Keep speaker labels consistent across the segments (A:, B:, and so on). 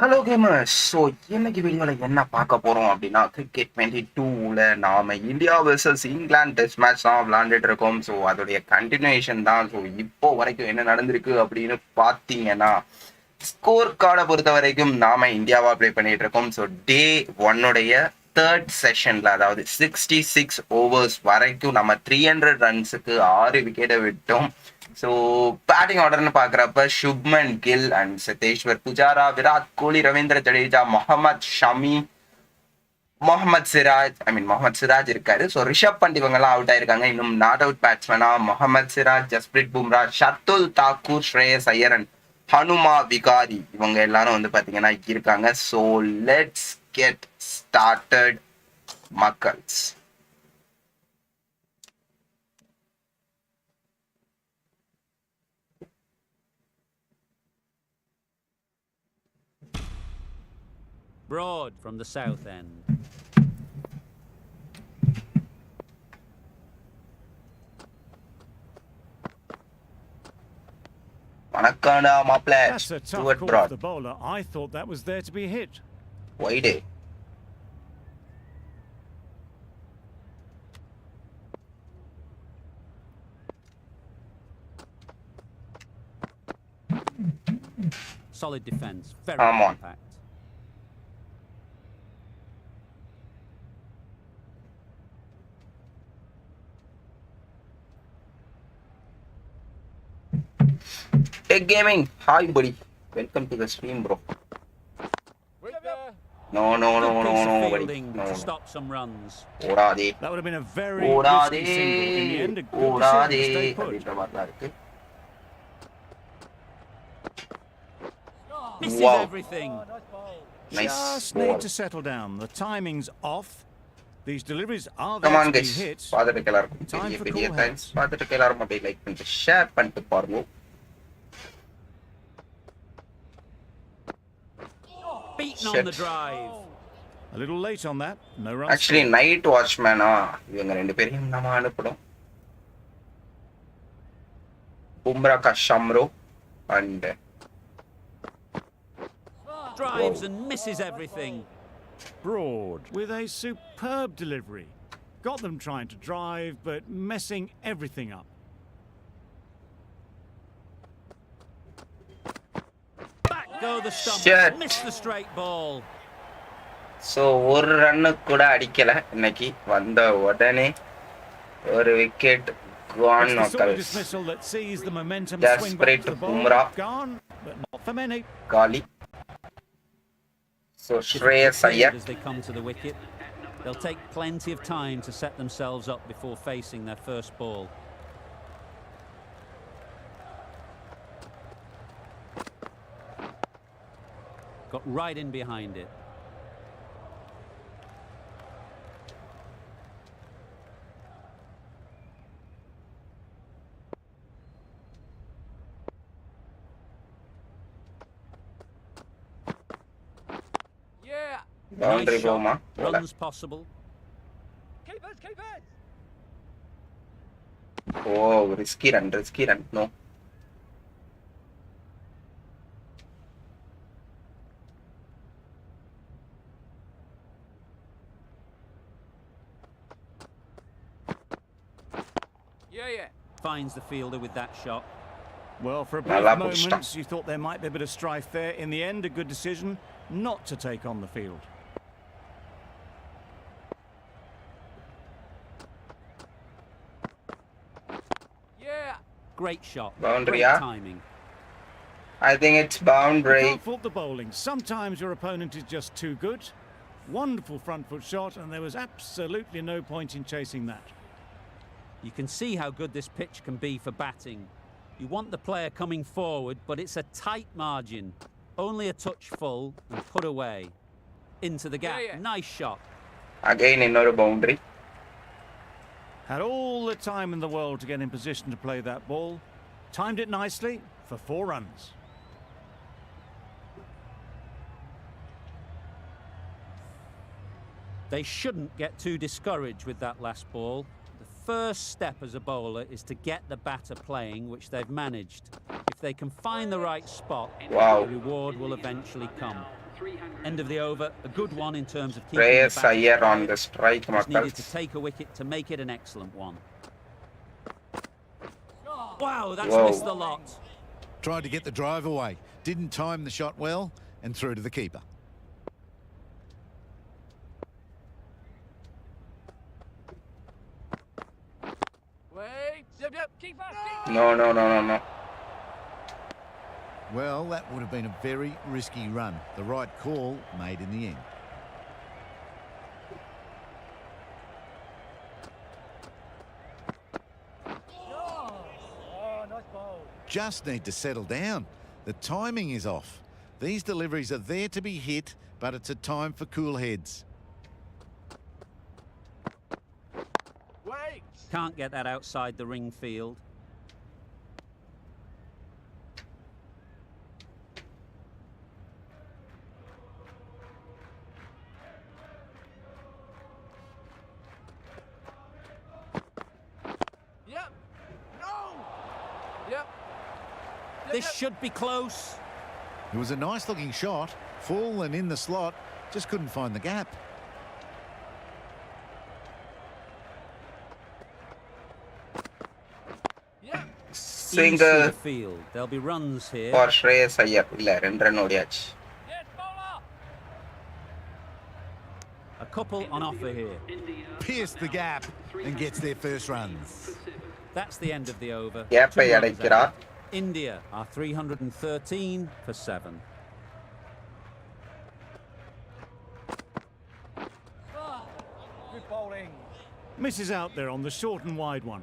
A: Hello gamers. So இன்னைக்கு வீடியோவில் என்ன பார்க்க போகிறோம் அப்படின்னா, கிரிக்கெட் 22ல் நாம் India versus England test match தான் விளாண்டுட்டு இருக்கோம். ஸோ அதோடைய கண்டினியூஷன் தான். ஸோ இப்போ வரைக்கும் என்ன நடந்திருக்கு அப்படின்னு பார்த்தீங்கன்னா, ஸ்கோர் கார்டை பொறுத்த வரைக்கும் நாம் இந்தியாவாக ப்ளே பண்ணிட்டு இருக்கோம். ஸோ டே 1உடைய தேர்ட் செஷனில், அதாவது 66 ஓவர்ஸ் வரைக்கும் நம்ம 300 ரன்ஸுக்கு 6 விக்கெட்டை விட்டோம். ஸோ பேட்டிங் ஆர்டர்னு பார்க்குறப்ப சுப்மன் கில் அண்ட் சதேஷ்வர் புஜாரா, விராட் கோலி, ரவீந்திர ஜடேஜா, முகமது ஷமி, முகமது சிராஜ் இருக்காரு. ஸோ ரிஷப் பண்ட் இவங்கெல்லாம் அவுட் ஆயிருக்காங்க. இன்னும் நாட் அவுட் பேட்ஸ்மேனா முகமது சிராஜ், ஜஸ்பிரித் பும்ரா, ஷர்துல் தாக்கூர், ஸ்ரேயஸ் ஐயர் அண்ட் ஹனுமா விகாரி இவங்க எல்லாரும் வந்து பார்த்தீங்கன்னா இருக்காங்க. ஸோ லெட்ஸ் கெட் ஸ்டார்டட் மக்கள்ஸ்.
B: Broad from the south end.
A: Manakana Maple.
C: That's a tough call for the bowler. I thought that was there to be hit.
A: Wide.
B: Solid defence. Very compact.
A: Hey gaming, hi buddy. Welcome to the stream, bro. No, buddy. No.
B: To stop some runs.
A: Odade.
C: That would have been a very risky single. In the end, a good decision to stay put.
B: Misses
A: Wow.
B: everything.
A: Nice
C: Just
A: ball.
C: need to settle down. The timing's off. These deliveries are
A: Come
C: there
A: on
C: to be
A: guys,
C: hit.
A: பார்த்துட்டு எல்லாருக்கும்
C: Time
A: பெரிய
C: for
A: பெரிய
C: cool
A: thanks.
C: heads.
A: பார்த்துட்டு எல்லாரும் அப்படியே like பண்ணிட்டு share பண்ணிட்டு பாருங்க.
B: Beaten
A: Shit.
B: on the drive.
C: A little late on that. No runs.
A: Actually night வாட்ச்மேனா இவங்க ரெண்டு பேரையும் நம்ம அனுப்பணும். பும்ரா கஷம்ரோ and
B: Drives and misses everything.
C: Broad with a superb delivery. Got them trying to drive, but messing everything up.
B: Back go the stumps.
A: Shit.
B: Missed the straight ball.
A: So ஒரு run கூட அடிக்கல இன்னைக்கு. வந்த உடனே ஒரு wicket
C: It's the sort of dismissal that sees the momentum swing back to the ball.
A: Bumrah.
C: Gone, but not for many.
A: காலி. So Shreyas Iyer.
B: As they come to the wicket, they'll take plenty of time to set themselves up before facing their first ball. Got right in behind it.
A: Boundary
B: Nice
A: போமா
B: shot. Runs possible.
A: Oh risky run no.
B: Finds the fielder with that shot.
C: Well, for a brief
A: நல்லா
C: moment,
A: புடிச்சிட்டான்.
C: you thought there might be a bit of strife there. In the end, a good decision not to take on the field.
B: Great shot.
A: Boundary,
B: Great
A: yeah?
B: timing.
A: I think it's
C: You
A: boundary.
C: can't fault the bowling. Sometimes your opponent is just too good. Wonderful front foot shot, and there was absolutely no point in chasing that.
B: You can see how good this pitch can be for batting. You want the player coming forward, but it's a tight margin. Only a touch full and put away. Into the gap. Nice shot.
A: Again இன்னொரு boundary.
C: Had all the time in the world to get in position to play that ball. Timed it nicely for 4 runs.
B: They shouldn't get too discouraged with that last ball. The first step as a bowler is to get the batter playing, which they've managed. If they can find the right spot,
A: Wow.
B: the reward will eventually come. End of the over, a good one in terms of keeping
A: Shreyas
B: the batter
A: Iyer on
B: quiet.
A: the strike,
B: Just needed to
A: Makkals.
B: take a wicket to make it an excellent one. Wow, that's
A: Whoa.
B: missed the lot.
D: Tried to get the drive away. Didn't time the shot well and through to the keeper.
A: No.
D: Well, that would have been a very risky run. The right call made in the end. Just need to settle down. The timing is off. These deliveries are there to be hit, but it's a time for cool heads.
B: Can't get that outside the ring field. This should be close.
D: It was a nice looking shot, full and in the slot, just couldn't find the gap.
B: Easy
A: Single
B: to field. There'll be runs here.
A: for Shreyas Iyer. இல்ல 2 run ஓடியாச்சு.
B: A couple on offer here.
D: Pierced the gap and gets their first runs.
B: That's the end of the over.
A: கேப்பை
B: 2 runs
A: அடைக்கிறார்.
B: ahead. India are 313 for 7.
C: Misses out there on the short and wide one.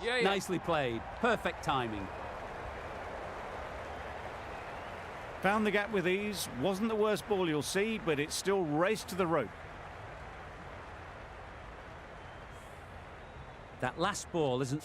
B: Nicely played. Perfect timing.
C: Found the gap with ease. Wasn't the worst ball you'll see, but it still raced to the rope.
B: That last ball isn't...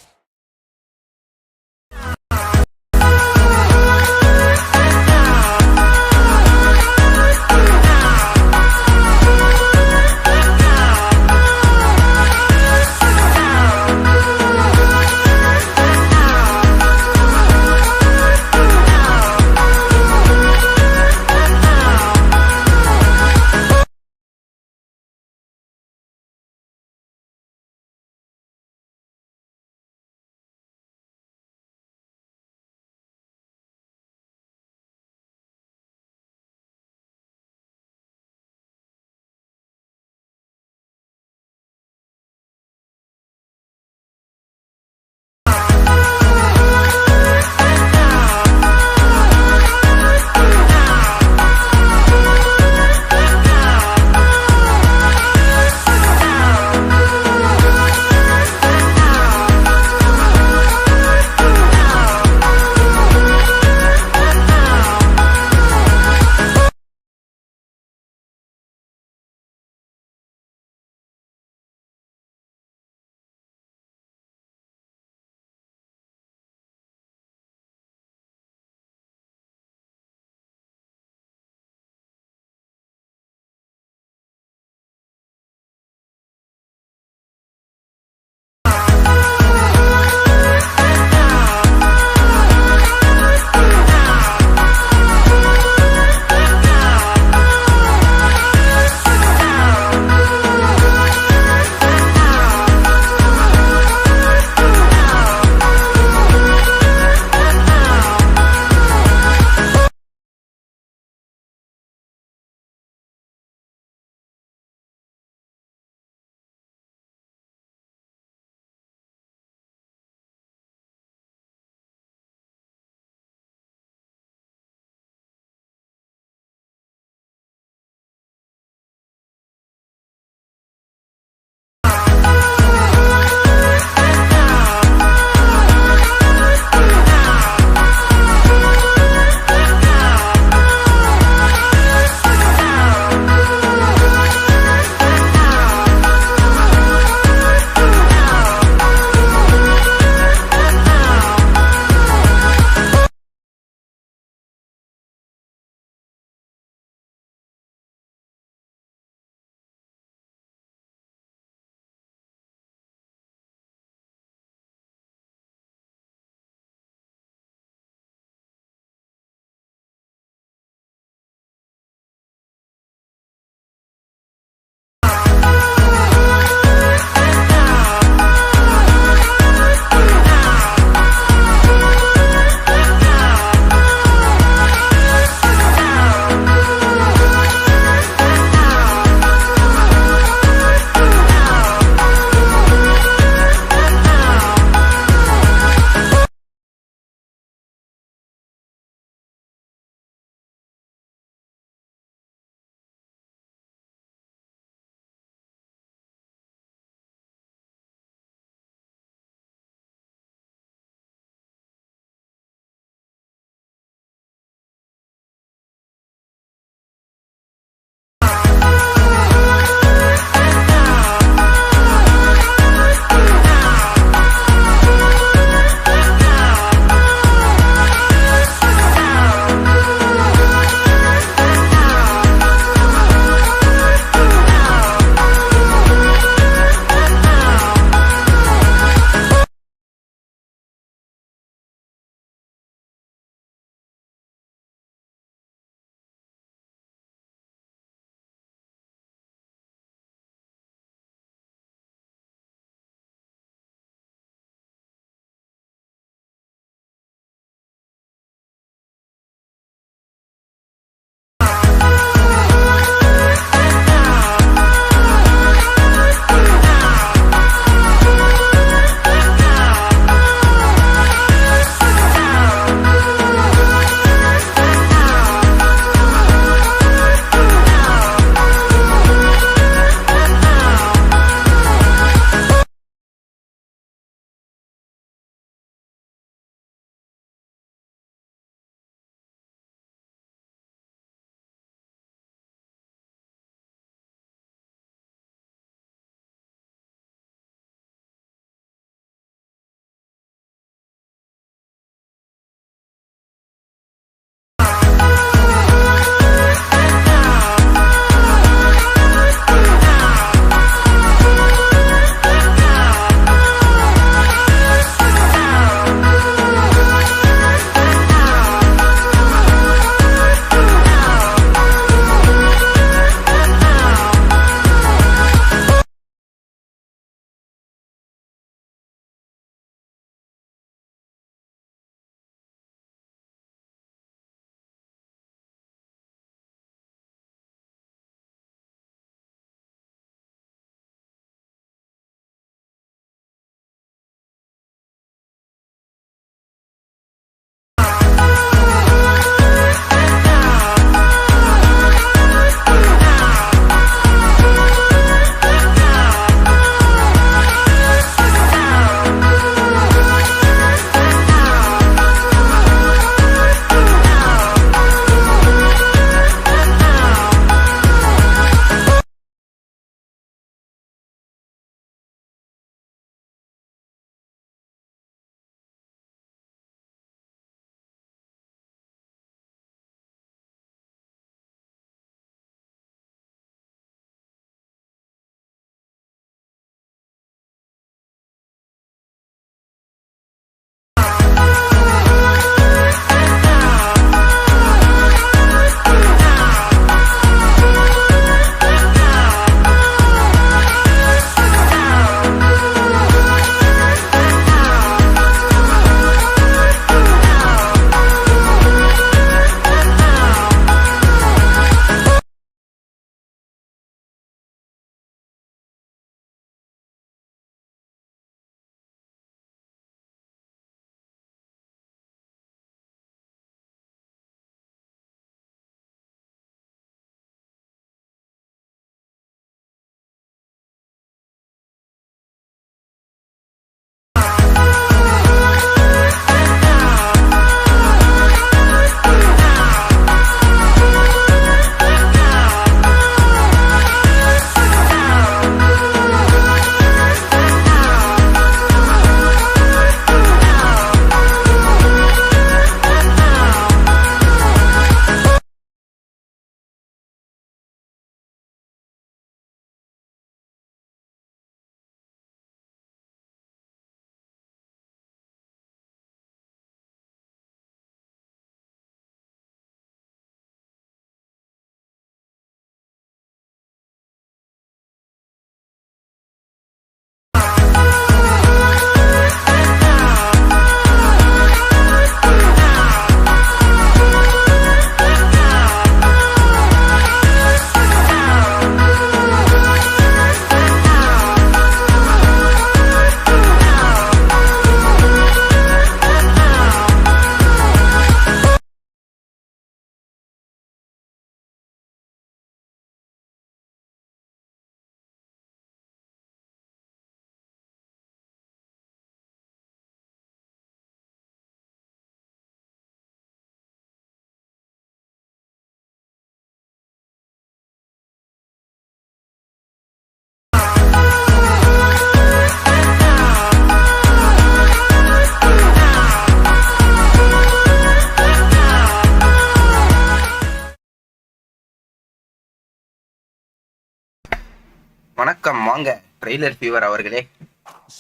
A: வணக்கம் வாங்க trailer fever அவர்களே.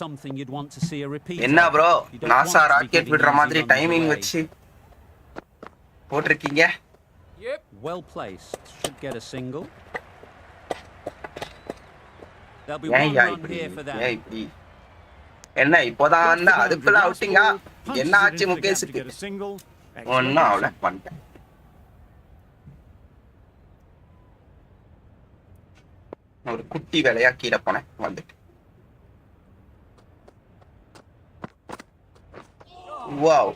B: Something you'd want to see a repeat
A: என்ன
B: of.
A: Bro
B: You don't
A: NASA
B: want to be
A: rocket
B: giving
A: விடுற
B: easy
A: மாதிரி
B: runs
A: timing
B: away.
A: வச்சு போட்டிருக்கீங்க.
B: Well placed. Should get a single. There'll be
A: ஏன்
B: one
A: யா
B: run
A: இப்படி
B: here for
A: ஏன்
B: them.
A: இப்படி என்ன இப்போதான் வந்தா அதுக்குள்ள அவுட்டிங்கா? என்ன
C: Punches it
A: ஆச்சு
C: into the gap to
A: முகேஷுக்கு?
C: get a single.
A: ஒன்னும்
C: Excellent.
A: அவள பண்ணிட்டேன். ஒரு குட்டி வேலையா கீழே போனேன் வந்துட்டு. Wow.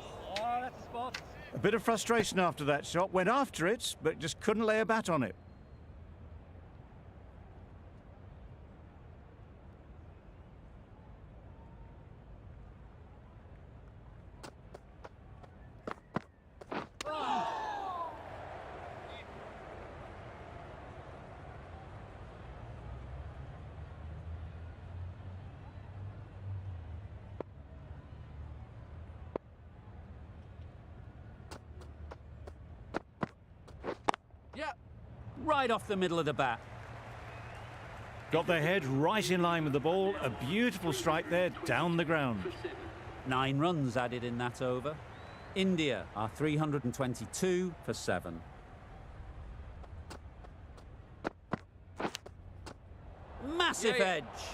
C: A bit of frustration after that shot. Went after it, but just couldn't lay a bat on it.
B: Right off the middle of the bat.
C: Got their head right in line with the ball. A beautiful strike there, down the ground.
B: 9 runs added in that over. India are 322 for 7. Massive edge.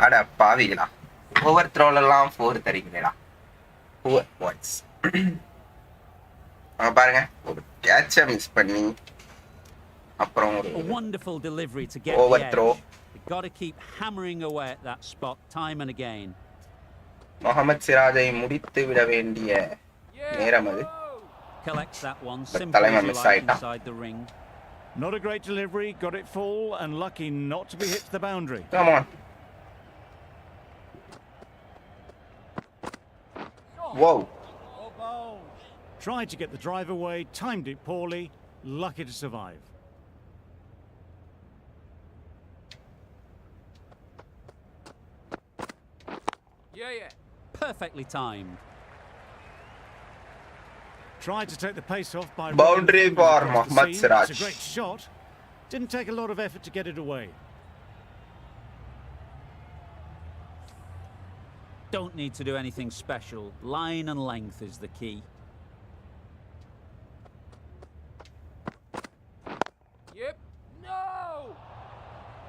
A: அட பாவிகளா, over த்ரோலாம் 4 தரீங்களா? Poor boys. பாருங்க ஒரு கேட்ச miss பண்ணி அப்புறம் ஒரு
B: A wonderful delivery to get
A: Over
B: the edge.
A: throw.
B: You've got to keep hammering away at that spot time and again.
A: Mohammed சிராஜை முடித்து விட வேண்டிய நேரம் அது.
B: Collects that one
A: But
B: simple
A: தலைமை
B: as you
A: miss
B: like
A: ஆயிட்டான்.
B: inside the ring.
C: Not a great delivery, got it full and lucky not to be hit to the boundary.
A: Come on. Whoa.
C: Tried to get the drive away, timed it poorly, lucky to survive.
B: Perfectly timed.
C: Tried to take the pace off by
A: Boundary
C: running
A: for
C: across the
A: Mohammad
C: seam.
A: Siraj.
C: It's a great shot. Didn't take a lot of effort to get it away.
B: Don't need to do anything special. Line and length is the key.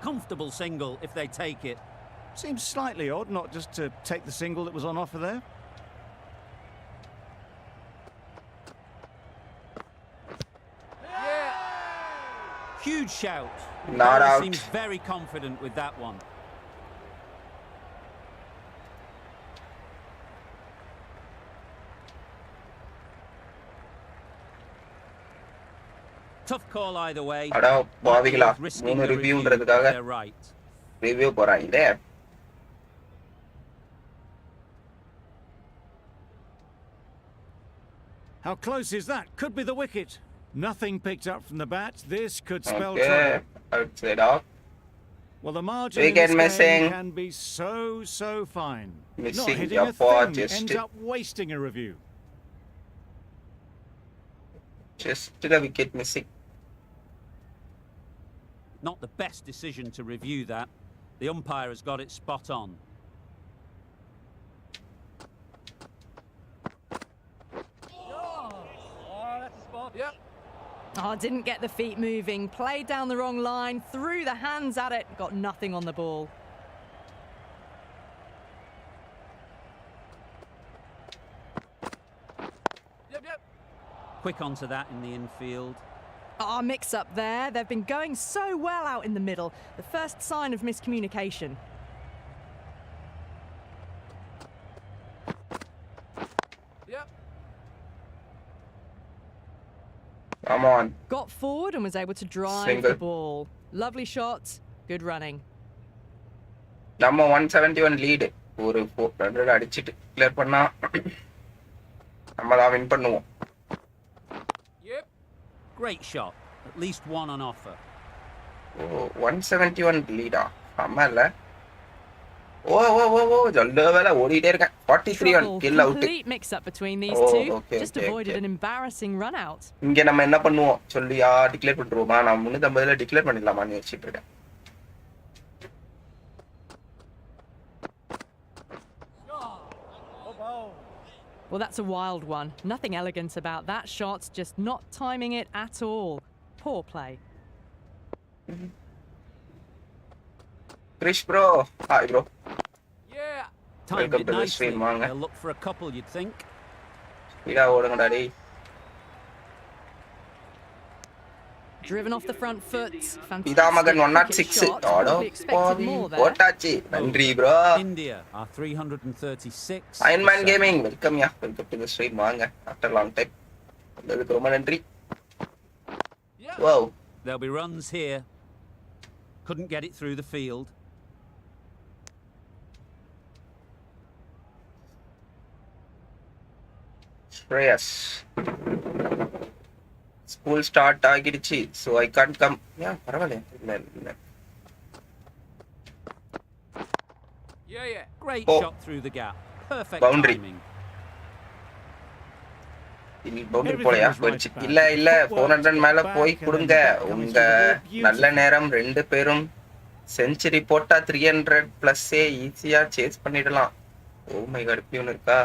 B: Comfortable single if they take it.
C: Seems slightly odd not just to take the single that was on offer there.
B: Huge shout.
A: Not
B: Bowler
A: out.
B: seems very confident with that one. Tough call either way.
A: அட பாவிகளா,
B: Risking
A: 3
B: the review,
A: ரிவ்யூன்றதுக்காக
B: they're right.
A: Review போறாங்களே.
C: How close is that? Could be the wicket. Nothing picked up from the bat. This could spell
A: Okay,
C: trouble.
A: outside off.
C: Well, the margin
A: Wicket
C: in this
A: missing.
C: game can be so fine. Not
A: Missing
C: hitting
A: your
C: a
A: ball,
C: thing,
A: just
C: ends
A: it.
C: up wasting a review.
A: Just the wicket missing.
B: Not the best decision to review that. The umpire has got it spot on.
E: Oh, didn't get the feet moving, played down the wrong line, threw the hands at it, got nothing on the ball.
B: Quick onto that in the infield.
E: Ah, mix up there. They've been going so well out in the middle. The first sign of miscommunication.
A: Come on.
E: Got forward and was able to drive
A: Single.
E: the ball. Lovely shot, good running.
A: நம்ம 171 lead. ஒரு 400 அடிச்சிட்டு clear பண்ணா நம்ம தான் win பண்ணுவோம்.
B: Great shot. At least one on offer.
A: ஓ 171 லீடா. ஆமா இல்ல. ஓ oh oh ஓ நல்ல வேலை ஓடிட்டே இருக்கேன். 43
E: Trouble.
A: Gill out.
E: Complete mix-up between these
A: Oh,
E: two.
A: okay,
E: Just
A: okay,
E: avoided
A: okay.
E: an embarrassing run-out.
A: இங்க நம்ம என்ன பண்ணுவோம் சொல்லியா டிக்ளேர் பண்ணிடுவோமா? நான் 350ல டிக்ளேர் பண்ணிடலாமான்னு யோசிச்சுட்டு இருக்கேன்.
E: Well, that's a wild one. Nothing elegant about that shot, just not timing it at all. Poor play.
A: Krish bro, hi bro.
B: Timed
A: Welcome
B: it
A: to the
B: nicely.
A: stream, வாங்க.
B: They'll look for a couple, you'd think.
A: ஸ்பீடா ஓடுங்கடா டேய்.
E: Driven off the front foot.
A: Pithamagan
E: Fantastic
A: 106.
E: shot.
A: ஆடோ
E: Probably expected
A: பாவி
E: more there.
A: போட்டாச்சு. நன்றி bro.
B: India are 336.
A: Ironman gaming welcome யா. Welcome to the stream வாங்க. After long time. உங்களுக்கு ரொம்ப நன்றி. Wow.
B: There'll be runs here. Couldn't get it through the field.
A: Shreyas. School start ஆகிடுச்சு. So I can't come. Yeah, பரவாயில்லை. இல்ல.
B: Great
A: Oh.
B: shot through the gap. Perfect
A: Boundary.
B: timing.
A: Boundary போலையா போயிடுச்சு. இல்ல 400 மேல போய் கொடுங்க. உங்க நல்ல நேரம் 2 பேரும் செஞ்சுரி போட்டா 300 பிளஸ்ஸே ஈஸியா சேஸ் பண்ணிடலாம். ஓ மை காட், இப்படி ஒன்று இருக்கா?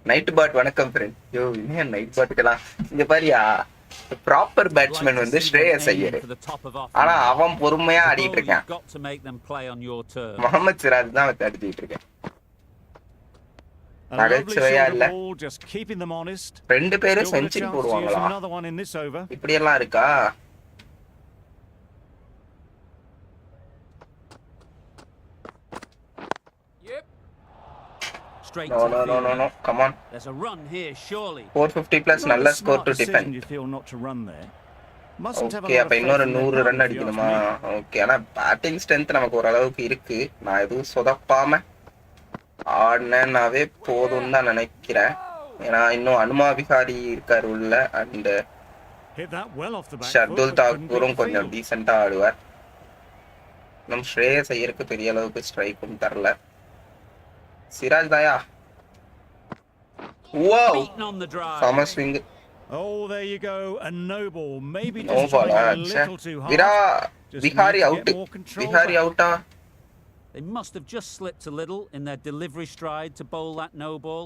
A: நைட் பாட் வணக்கம் ஃப்ரெண்ட். யோ இன்னும் நைட் பாட்டுக்கலாம் இங்க பாரியா. ப்ராப்பர் பேட்ஸ்மேன் வந்து ஸ்ரேயஸ் ஐயர். ஆனா அவன் பொறுமையா ஆடிட்டு இருக்கான். முகமது சிராஜ் தான் வந்து அடிச்சிட்டு இருக்கேன். நகைச்சுவையா இல்ல? 2 பேரும் செஞ்சுரி போடுவாங்களா? இப்படி எல்லாம் இருக்கா? No. Come on.
B: There's a run here, surely.
A: 450 plus நல்ல ஸ்கோர் டு டிஃபெண்ட். ஓகே, அப்ப இன்னொரு 100 ரன் அடிக்கணுமா? ஓகே, ஆனா பேட்டிங் ஸ்ட்ரென்த் நமக்கு ஓரளவுக்கு இருக்கு. நான் எதுவும் சொதப்பாம ஆடினாவே போதும்னு தான் நினைக்கிறேன். ஏன்னா இன்னும் அனுமா விஹாரி இருக்காரு உள்ள. அண்ட் ஷர்துல் தாக்கூரும் கொஞ்சம் டீசெண்டா ஆடுவார். நம்ம ஸ்ரேயஸ் ஐயருக்கு பெரிய அளவுக்கு ஸ்ட்ரைக்கும் தரல. சிராஜ் தாயா. Wow. Summer swing.
C: Oh, there you go. A no ball. Maybe
A: No
C: just
A: ball.
C: trying a little too hard.
A: Vihari out. Vihari out.
B: They must have just slipped a little in their delivery stride to bowl that no ball.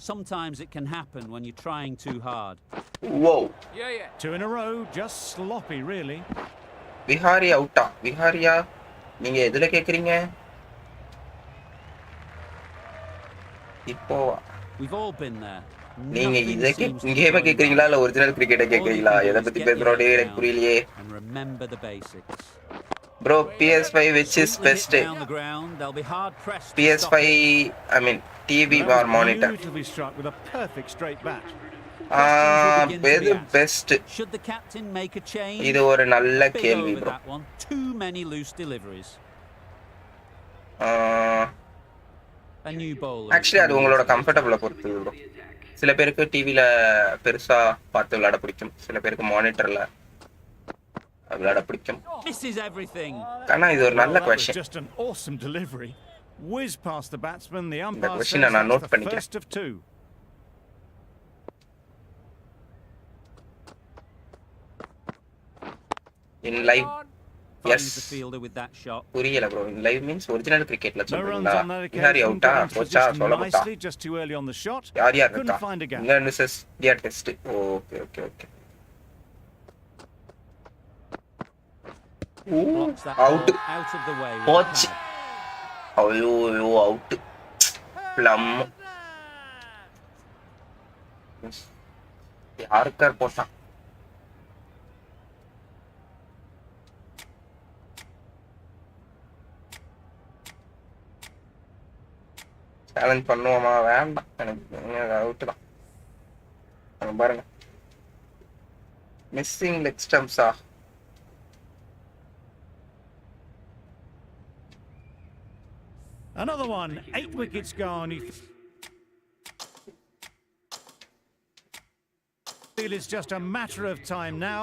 B: Sometimes it can happen when you're trying too hard.
A: Whoa.
C: 2 in a row. Just sloppy, really.
A: Vihari out. Vihariya. நீங்க எதுல கேக்குறீங்க? இப்போ
B: We've all been there.
A: நீங்க இத கேம கேக்குறீங்களா இல்ல original கிரிக்கெட்ட கேக்குறீங்களா? எதை பத்தி பேசுறோம் எனக்கு புரியலையே.
B: And remember the basics.
A: Bro, PS5 which is best? PS5, I mean TV or monitor.
C: Beautifully struck with a perfect straight bat.
A: எது best?
B: Should the captain make a change?
A: இது ஒரு நல்ல கேள்வி bro.
B: Too many loose deliveries. A new bowler.
A: Actually அது உங்களோட கம்ஃபர்ட்டபிள பொறுத்து bro. சில பேருக்கு டிவில பெருசா பார்த்து விளையாட பிடிக்கும். சில பேருக்கு மானிட்டர்ல விளையாட பிடிக்கும்.
B: This is everything.
A: ஆனா இது ஒரு நல்ல question.
C: Just an awesome delivery. Whiz past the batsman. The
A: இந்த
C: umpire
A: क्वेश्चन
C: says
A: நான் நோட்
C: that's the
A: பண்ணிக்கிறேன்.
C: first of 2.
A: In live. Yes.
B: The fielder with that shot.
A: புரியல bro. In live means original cricketல சொல்றீங்களா? Vihari outா? போச்சா சொல்லப்பட்டா?
C: Just too early on the shot.
A: யார் இருக்கா? England vs India test. Okay. Out. போச்சு. ஐயோ out. Plum. யாருக்கார் போட்டான்? Challenge பண்ணுவோமா? வேண்டாம், எனக்கு அவுட் தான். பாருங்க, missing leg ஸ்டம்ப்ஸா?
C: Another one, 8 wickets gone. You feel it's just a matter of time now.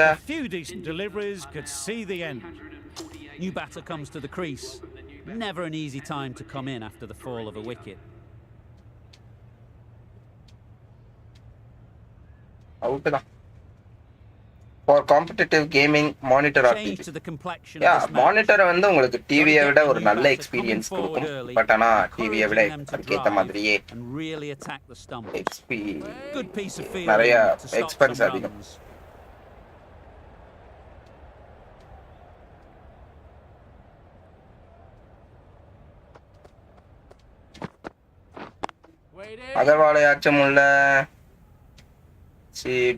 C: A few decent deliveries could see the end.
B: New batter comes to the crease. Never an easy time to come in after the fall of a wicket.
A: Out தான். For competitive gaming, monitor or
B: Change
A: TV.
B: to the complexion
A: Yeah,
B: of this match.
A: monitor வந்து உங்களுக்கு டிவியை
B: Gotta
A: விட
B: get
A: ஒரு
B: the new
A: நல்ல
B: batter
A: experience
B: coming
A: கொடுக்கும்.
B: forward early,
A: but ஆனா டிவியை விட
B: encouraging them to
A: அதுக்கேற்ற
B: drive
A: மாதிரியே
B: and really attack the stump.
A: XP
B: Good piece of
A: நிறைய
B: fielding to stop
A: expense
B: some
A: அதிகம்.
B: runs.
A: அகர்வாலையாச்சும் உள்ள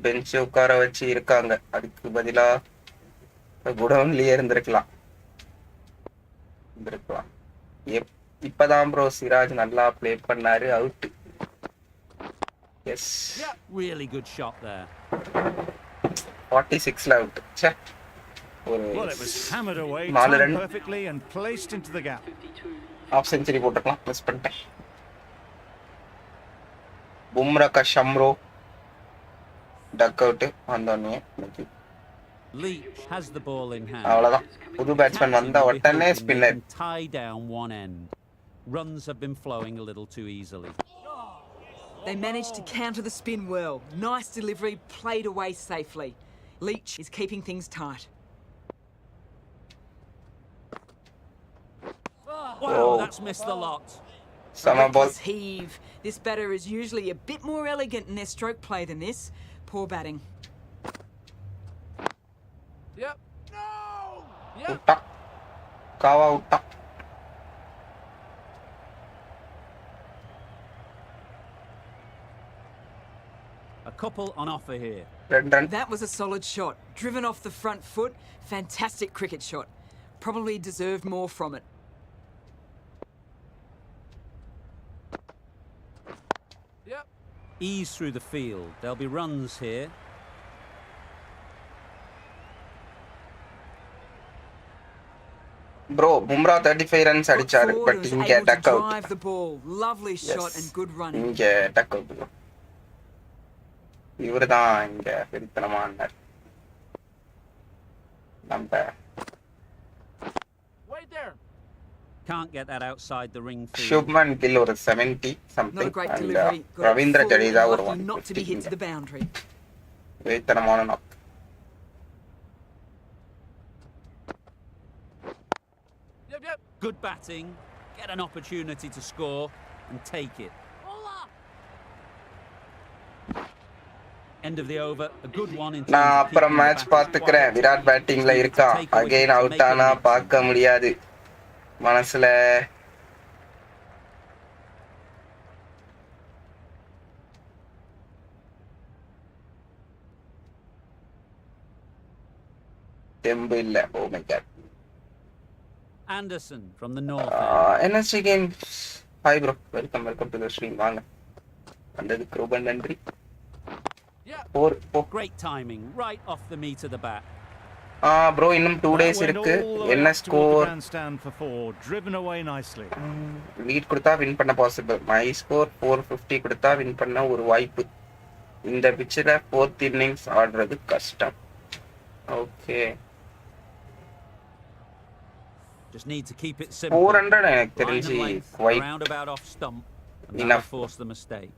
A: பெஞ்ச் உட்கார வச்சு இருக்காங்க. அதுக்கு பதிலா குடவுன்லயே இருந்திருக்கலாம். இப்பதான் ப்ரோ சிராஜ் நல்லா ப்ளே பண்ணாரு. Out. Yes.
B: Really good shot there.
A: 46ல அவுட். ச்சே.
C: Well, it was hammered away,
A: நாலு
C: timed
A: run
C: perfectly and placed into the gap.
A: Half century போட்டுக்கலாம். மிஸ் பண்ணிட்டேன். பும்ரா கா ஷம்ரோ டக் அவுட் வந்தோடனே.
B: Leach has the ball in hand.
A: அவ்வளவுதான். புது பேட்ஸ்மேன் வந்த உடனே spinner.
B: Tie down one end. Runs have been flowing a little too easily.
F: They managed to counter the spin well. Nice delivery, played away safely. Leach is keeping things tight.
B: Wow, that's missed the lot.
A: Summer ball.
F: Reckless heave. This batter is usually a bit more elegant in their stroke play than this. Poor batting.
A: விட்டா காவா விட்டா.
B: A couple on offer here.
A: ரெண்டு run.
F: That was a solid shot. Driven off the front foot. Fantastic cricket shot. Probably deserved more from it.
B: Ease through the field. There'll be runs here.
A: Bro Bumrah 35 runs அடிச்சாரு.
F: Forward
A: but
F: was
A: இங்க
F: able to
A: duck out.
F: drive the ball. Lovely shot and good running.
A: இங்க duck out. இவர்தான் இங்க பெரித்தனமான நம்ம.
B: Can't get that outside the ring field.
A: Shubman Gill ஒரு 70
F: Not a
A: something.
F: great delivery. Got it
A: Ravindra
F: full,
A: Jadeja ஒரு
F: lucky not to be hit to
A: 150.
F: the boundary.
A: பெரித்தனமான knock.
B: Good batting. Get an opportunity to score and take it. End of the over. A good one in terms
A: நான்
B: of
A: அப்புறம்
B: keeping the
A: match
B: batters
A: பாத்துக்கிறேன்.
B: quiet.
A: விராட் பேட்டிங்ல இருக்கான். Again out ஆனா பார்க்க முடியாது. மனசுல தெம்பு இல்ல. Oh my God.
B: Anderson from the north end.
A: என்எஸ்டி game. Hi bro, welcome to the stream. வாங்க, வந்ததுக்கு ரொம்ப நன்றி.
B: Great timing, right off the meat of the bat.
A: Bro இன்னும் 2 days இருக்கு. என்ன score?
C: Driven away nicely.
A: Lead கொடுத்தா win பண்ண பாசிபிள். மை ஸ்கோர் 450 கொடுத்தா வின் பண்ண ஒரு வாய்ப்பு. இந்த பிட்ச்ல 4th இன்னிங்ஸ் ஆடுறது கஷ்டம். Okay,
B: Just need to keep it simple.
A: 400 எனக்கு
B: Line
A: தெரிஞ்சு
B: and length,
A: quite
B: roundabout off stump, and that'll
A: enough.
B: force the mistake.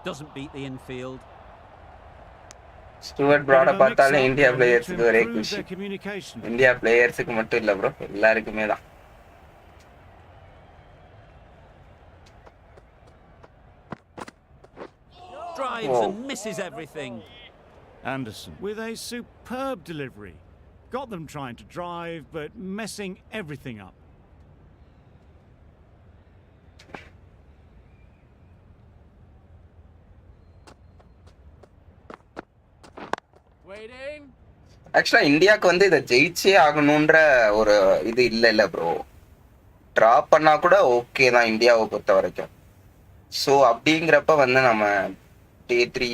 B: Doesn't beat the infield.
A: Stuart பிராட பார்த்தாலே இந்தியா
C: They'll need to
A: பிளேயர்ஸ்க்கு ஒரே
C: improve
A: குஷி.
C: their communication.
A: India பிளேயர்ஸுக்கு மட்டும் இல்ல ப்ரோ, எல்லாருக்குமே தான்.
B: Drives
A: Whoa.
B: and misses everything.
C: Anderson with a superb delivery. Got them trying to drive, but messing everything up.
A: ஆக்சுவலா இந்தியாவுக்கு வந்து இதை ஜெயிச்சே ஆகணுன்ற ஒரு இது இல்ல ப்ரோ. டிரா பண்ணா கூட ஓகே தான் இந்தியாவை பொறுத்த வரைக்கும். ஸோ அப்படிங்கிறப்ப வந்து நம்ம டே 3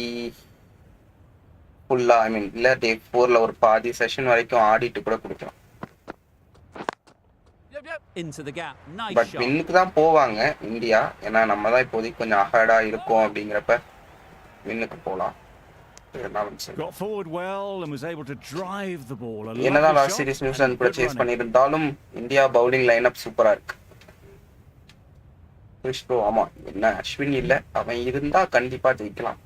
A: ஃபுல்லா, ஐ மீன் இல்ல டே 4ல ஒரு பாதி செஷன் வரைக்கும் ஆடிட்டு கூட கொடுக்கலாம்.
B: Into the gap. Nice
A: but
B: shot.
A: வின்னுக்கு தான் போவாங்க இந்தியா. ஏன்னா நம்ம தான் இப்போதைக்கு கொஞ்சம் அஹடா இருக்கோம். அப்படிங்கிறப்ப வின்னுக்கு போகலாம். இருந்தாலும் சரி.
C: Got forward well and was able to drive the ball. A
A: என்னதான்
C: lovely
A: last
C: shot
A: series
C: and
A: New Zealand கூட
C: good
A: சேஸ்
C: running.
A: பண்ணியிருந்தாலும் இந்தியா பவுலிங் லைனப் சூப்பரா இருக்கு. கிறிஸ் ப்ரோ ஆமா என்ன அஸ்வின் இல்ல, அவன் இருந்தா கண்டிப்பா ஜெயிக்கலாம்.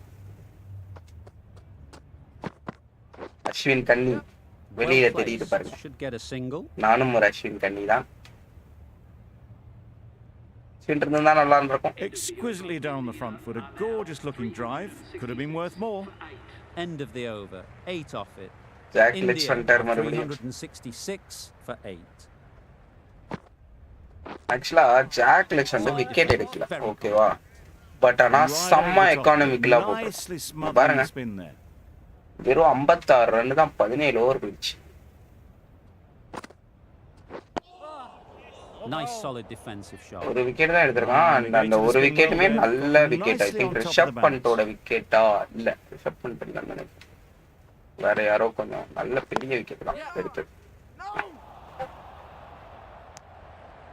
A: அஸ்வின் கண்ணி
B: Well
A: வெளியில தெரியுது
B: placed.
A: பாருங்க.
B: Should get a single.
A: நானும் ஒரு அஸ்வின் கண்ணி தான். அஸ்வின் இருந்தா நல்லா இருந்திருக்கும்.
C: Exquisitely done on the front foot. A gorgeous looking drive. Could have been worth more.
B: End of the over. 8 off it.
A: Jack
B: India
A: லெக்ஸ்வன்டர்
B: are
A: மறுபடியும்.
B: 366 for 8.
A: ஆக்சுவலா ஜாக் லெக்ஸ்வன்டர் விக்கெட் எடுக்கல ஓகேவா, பட் ஆனா செம்ம எக்கானமிக்கலா போட்டு
C: Nicely smothered
A: பாருங்க.
C: the spin there.
A: வெறும் 56 ரன் தான் 17 ஓவர் போயிடுச்சு.
B: Nice solid defensive shot.
A: ஒரு விக்கெட் தான் எடுத்திருக்கான். அந்த ஒரு விக்கெட்டுமே நல்ல விக்கெட். ஐ திங்க் ரிஷப் பண்டோட விக்கெட்டா இல்ல, ரிஷப் பண்ட் இல்ல நினைக்கிறேன், வேற யாரோ கொஞ்சம் நல்ல பெரிய விக்கெட் தான் எடுத்தது.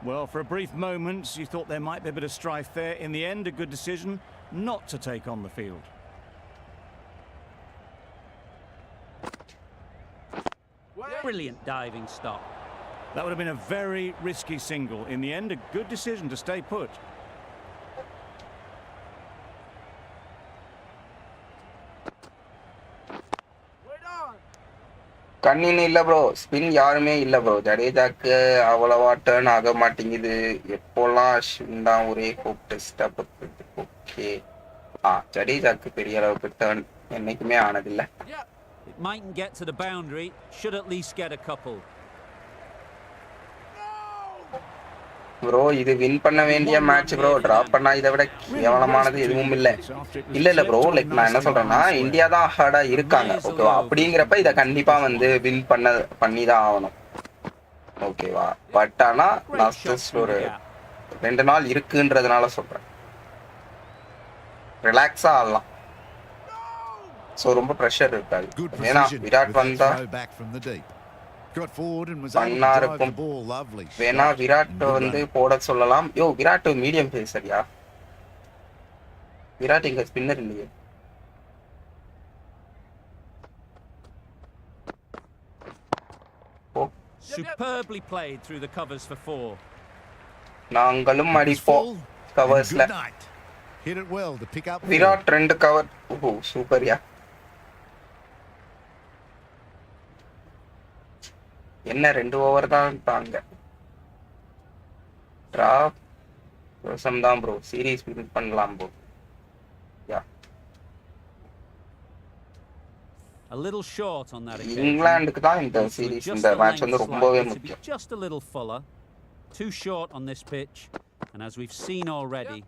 C: Well, for a brief moment, you thought there might be a bit of strife there. In the end, a good decision not to take on the field.
B: Brilliant diving stop.
C: That would have been a very risky single. In the end, a good decision to stay put.
A: கண்ணின்னு இல்ல bro, spin யாருமே இல்ல bro. ஜடேஜாக்கு அவ்வளவா turn ஆக மாட்டேங்குது. எப்போல்லாம் அஸ்வின் தான் ஒரே hope டெஸ்டா போட்டு. ஓகே ஜடேஜாக்கு பெரிய அளவுக்கு டேர்ன் என்னைக்குமே ஆனதில்ல.
B: It mightn't get to the boundary. Should at least get a couple.
A: Bro இது வின் பண்ண வேண்டிய மேட்ச் ப்ரோ. டிராப் பண்ணா இதை விட கேவலமானது எதுவும் இல்ல. இல்ல ப்ரோ, லைக் நான் என்ன சொல்றேன்னா இந்தியா தான் ஹார்டா இருக்காங்க ஓகேவா, அப்படிங்கிறப்ப இதை கண்டிப்பா வந்து வின் பண்ணிதான் ஆகணும் ஓகேவா. பட் ஆனா நான் ஜஸ்ட் ஒரு 2 நாள் இருக்குன்றதுனால சொல்றேன், ரிலாக்ஸா ஆடலாம். ஸோ ரொம்ப ப்ரெஷர் இருக்காது. ஏன்னா விராட் வந்தா பண்ணா இருக்கும். வேணா விராட் வந்து போட சொல்லலாம். யோ விராட் மீடியம் பேசரியா, விராட் இங்க ஸ்பின்னர் இல்லையே.
B: Superbly played through the covers for 4.
A: நாங்களும் அடிப்போம் கவர்ஸ்ல. விராட் 2 கவர். ஓ சூப்பர்யா. என்ன 2 ஓவர் தான் தாங்க. டிராப் ரோசம் தான் ப்ரோ. சீரிஸ் வின் பண்ணலாம் bro. Yeah
B: A little short on that occasion.
A: இங்கிலாந்துக்கு தான் இந்த சீரிஸ் இந்த மேட்ச் வந்து ரொம்பவே முக்கியம்.
B: Just a little fuller. Too short on this pitch, and as we've seen already,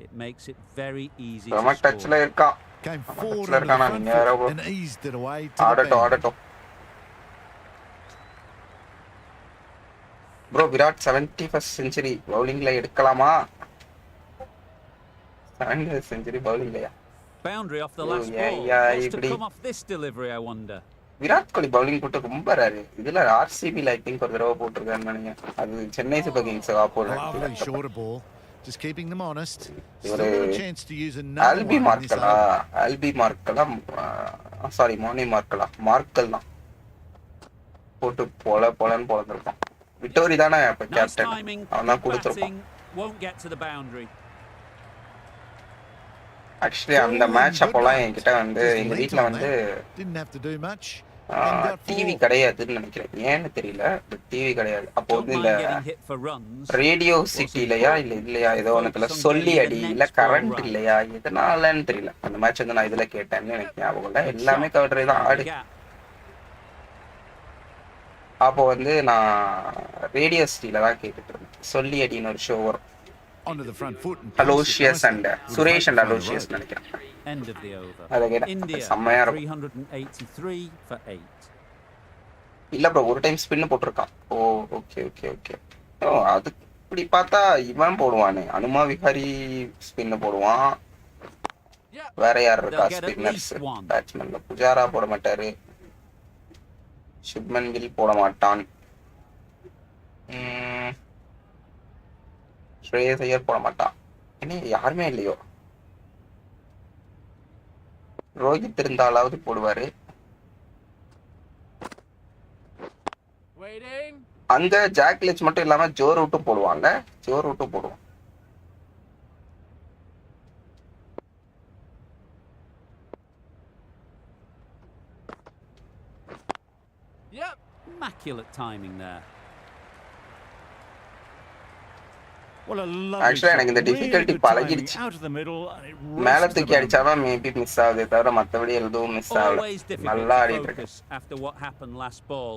B: it makes it very easy to
A: நம்ம
B: score.
A: டச்ல இருக்கான்.
D: Came forward
A: டச்ல இருக்கானா நீங்க யாரோ bro.
D: and eased it away to the
A: ஆடட்டும்
D: bench.
A: ஆடட்டும் bro. Virat 71st century பவுலிங்ல எடுக்கலாமா? 70th century பவுலிங்லயா?
B: Boundary off the last
A: yeah,
B: ball.
A: yeah,
B: What's to
A: இப்படி.
B: come off this delivery, I wonder?
A: Virat Kohli bowling போட்டு ரொம்ப ரேரு. இதுல ஆர்சிபில ஐ திங்க் ஒரு தடவை போட்டிருக்கான்னு நினைக்கிறேன். அது சென்னை சூப்பர் கிங்ஸ்
D: Lovely
A: போடுறாங்க.
D: shorter ball. Just keeping them honest.
A: ஒரு
D: Still got a chance to use another
A: Albie
D: one in this
A: மார்க்கலா,
D: over.
A: ஆல்பி மார்க்கலா, சாரி மோனி மார்க்கலா, மார்க்கல் தான் போட்டு போலன்னு பொழந்திருப்பான். விட்டோரி தானே இப்ப
B: Nice
A: கேப்டன்,
B: timing.
A: அவன் தான் கொடுத்துருப்பான்.
B: Batting won't get to the boundary.
A: Actually அந்த மேட்ச் அப்போலாம் என்கிட்ட வந்து எங்க வீட்டுல வந்து
D: Didn't have to do much.
A: TV கிடையாதுன்னு நினைக்கிறேன். ஏன்னு தெரியல, டிவி கிடையாது. அப்போ
B: Don't
A: வந்து
B: mind
A: இந்த
B: getting hit for runs.
A: Radio சிட்டிலையா இல்ல இல்லையா ஏதோ ஒன்றுல சொல்லி அடி இல்ல கரண்ட் இல்லையா எதனாலன்னு தெரியல. அந்த மேட்ச் வந்து நான் இதுல கேட்டேன்னு எனக்கு ஞாபகம் இல்லை. எல்லாமே கவர்றே தான் ஆடு. அப்போ வந்து நான் ரேடியோ சிட்டில தான் கேட்டுட்டு இருந்தேன். சொல்லி அடின்னு ஒரு ஷோ வரும்.
D: Onto the front foot and
A: Aloysius and Suresh and Aloysius நினைக்கிறேன்.
B: End of the over.
A: அதை கேட்டேன்,
B: India
A: செம்மையா இருக்கும்.
B: 383 for 8.
A: இல்ல ப்ரோ ஒரு டைம் ஸ்பின் போட்டிருக்கான். ஓ ஓகே ஓகே ஓகே. ஓ அது இப்படி பார்த்தா இவன் போடுவானே, அனுமா விஹாரி ஸ்பின் போடுவான். வேற யார் இருக்கா ஸ்பின்னர்ஸ் பேட்ஸ்மேன்ல? புஜாரா போட மாட்டாரு, சுப்மன் கில் போட மாட்டான், ஸ்ரேயஸ் ஐயர் போட மாட்டான். என்ன யாருமே இல்லையோ? ரோஹித் இருந்தாலாவது போடுவாரு. அங்க ஜாக்லிச் மட்டும் இல்லாம ஜோ ரூட்டும் போடுவாங்க. ஜோ ரூட்டும் போடுவான்.
B: Immaculate timing there.
C: Well, a lovely
A: Actually,
C: shot.
A: எனக்கு இந்த
C: Really
A: difficulty
C: good timing.
A: பழகிடுச்சு.
C: Out of the middle, and it
A: மேல
C: rests the
A: தூக்கி அடிச்சாதான் மேபி மிஸ் ஆகுதே தவிர மத்தபடி எதுவும் மிஸ் ஆகல.
B: Always difficult
A: நல்லா
B: to
A: ஆடிட்டு இருக்கு.
B: focus after what happened last ball,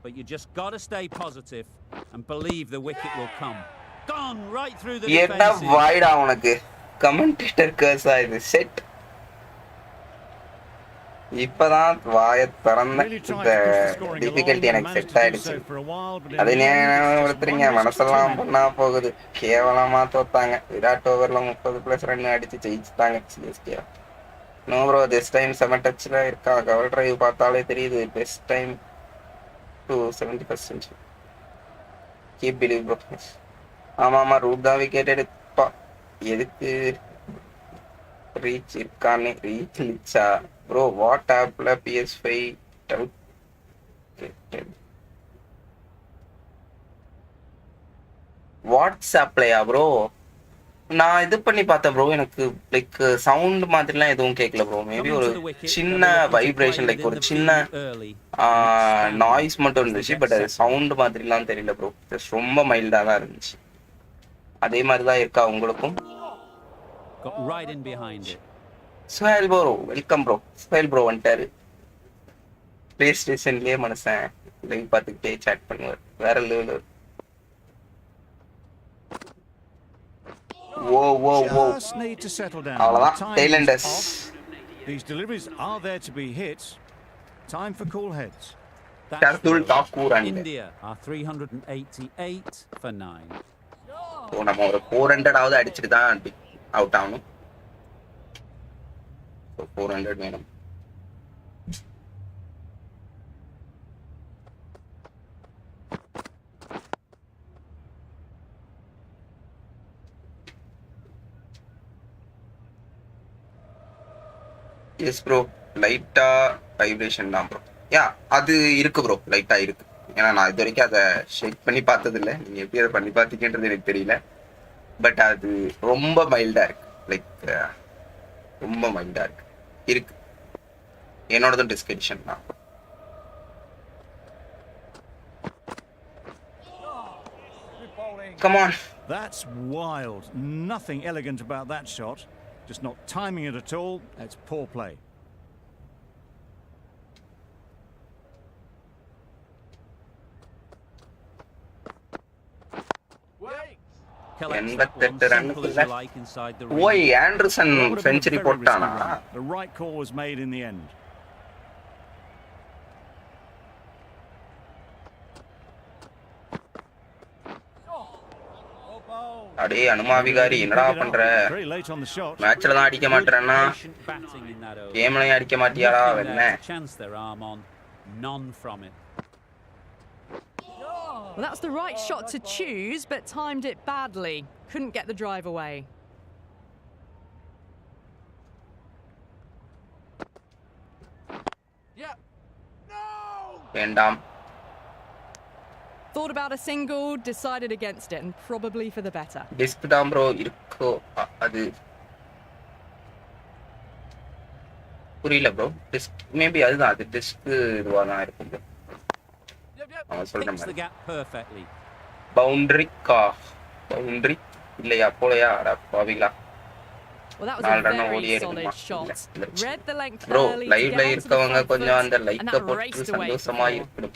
B: but you just got to stay positive and believe the wicket will come. Gone right through the
A: என்ன
B: defenses.
A: வாய்டா உனக்கு கமெண்டேட்டர் கர்ஸா இது செட். இப்பதான் வாயை திறந்த இந்த டிஃபிகல்ட்டி எனக்கு செட் ஆயிடுச்சு. அதை ஞாபகப்படுத்துறீங்க, மனசெல்லாம் பொண்ணா போகுது. கேவலமா தோத்தாங்க. விராட் ஓவர்ல 30+ ரன் அடிச்சு ஜெயிச்சுட்டாங்க CSK. No bro, this time 7 டச்ல இருக்கா. கவர் டிரைவ் பார்த்தாலே தெரியுது. Best time to 71st century. Keep believe bro. ஆமா ரூட் தான் விக்கெட் எடுப்பா. எதுக்கு ரீச் இருக்கானே. Reach லிச்சா bro? வாட் ஆப்ல PS5 வாட்ஸ்ஆப்லயா ப்ரோ? நான் இது பண்ணி பார்த்தேன் ப்ரோ. எனக்கு லைக் சவுண்ட் மாதிரிலாம் எதுவும் கேட்கல ப்ரோ. மேபி ஒரு சின்ன வைப்ரேஷன், லைக் ஒரு சின்ன நாய்ஸ் மட்டும் இருந்துச்சு. பட் அது சவுண்ட் மாதிரிலாம் தெரியல ப்ரோ. ஜஸ்ட் ரொம்ப மைல்டா தான் இருந்துச்சு. அதே மாதிரி தான் இருக்கா உங்களுக்கும்?
B: Got right in behind it.
A: Suhail bro, welcome bro. Suhail bro வந்துட்டாரு. பிளே ஸ்டேஷன்லயே மனுஷன் லைவ் பார்த்துக்கிட்டே சாட் பண்ணுவார். வேற level. Oh oh oh,
C: Just need to settle down.
A: அவ்வளவுதான்.
C: Time is
A: tailenders.
C: off. These deliveries are there to be hit. Time for cool heads.
A: Shardul Thakur and
B: India are 388 for 9.
A: So நம்ம ஒரு 400 அடிச்சுட்டு தான் out ஆகணும். So 400 வேணும். S bro, லைட்டா vibration தான் bro. யா, அது இருக்கு ப்ரோ, லைட்டா இருக்கு. ஏன்னா நான் இது வரைக்கும் அதை ஷேக் பண்ணி பார்த்தது இல்லை. நீங்க எப்படி அதை பண்ணி பார்த்தீங்கன்றது எனக்கு தெரியல. பட் அது ரொம்ப மைல்டா இருக்கு. லைக் ரொம்ப மைல்டா இருக்கு. என்னோடதும் டிஸ்கஷன் தான். Come on.
C: That's wild. Nothing elegant about that shot. Just not timing it at all. It's poor play.
B: Collect that one, simple as you like inside the ring.
A: ஓய், Anderson
C: That would have been a
A: century
C: very
A: போட்டானா?
C: risky run. The right call was made in the end.
A: அடே அனுமாவிகாரி, என்னடா பண்ற?
C: Very late on the shot.
A: மேட்ச்ல தான் அடிக்க மாட்டேன்னா
B: Patient batting in that over.
A: கேம்லயும் அடிக்க மாட்டியாடா?
B: Nothing
A: என்ன
B: there to chance their arm on. None from it.
E: Well, that was the right shot to choose, but timed it badly. Couldn't get the drive away.
A: வேண்டாம்.
E: Thought about a single, decided against it, and probably for the better.
A: Disk தான் bro இருக்கோ. அது புரியல bro. Disk maybe அதுதான். அது disk இதுவா தான் இருக்கும் ப்ரோ. அவன் சொல்ற
B: Picks the
A: மாதிரி.
B: gap perfectly.
A: பவுண்டரி இல்லையா? போலையா? அட பாவிகளா.
E: Well, that was
A: நாலு
E: a
A: ரன்
E: very
A: ஓடி
E: solid
A: இருக்குமா?
E: shot. Read the length
A: bro,
E: early to
A: லைவ்ல
E: get onto the
A: இருக்கவங்க
E: front
A: கொஞ்சம் அந்த
E: foot, and
A: லைக்க
E: that
A: போட்டு
E: raced away for
A: சந்தோஷமா
E: 4.
A: இருக்கணும்.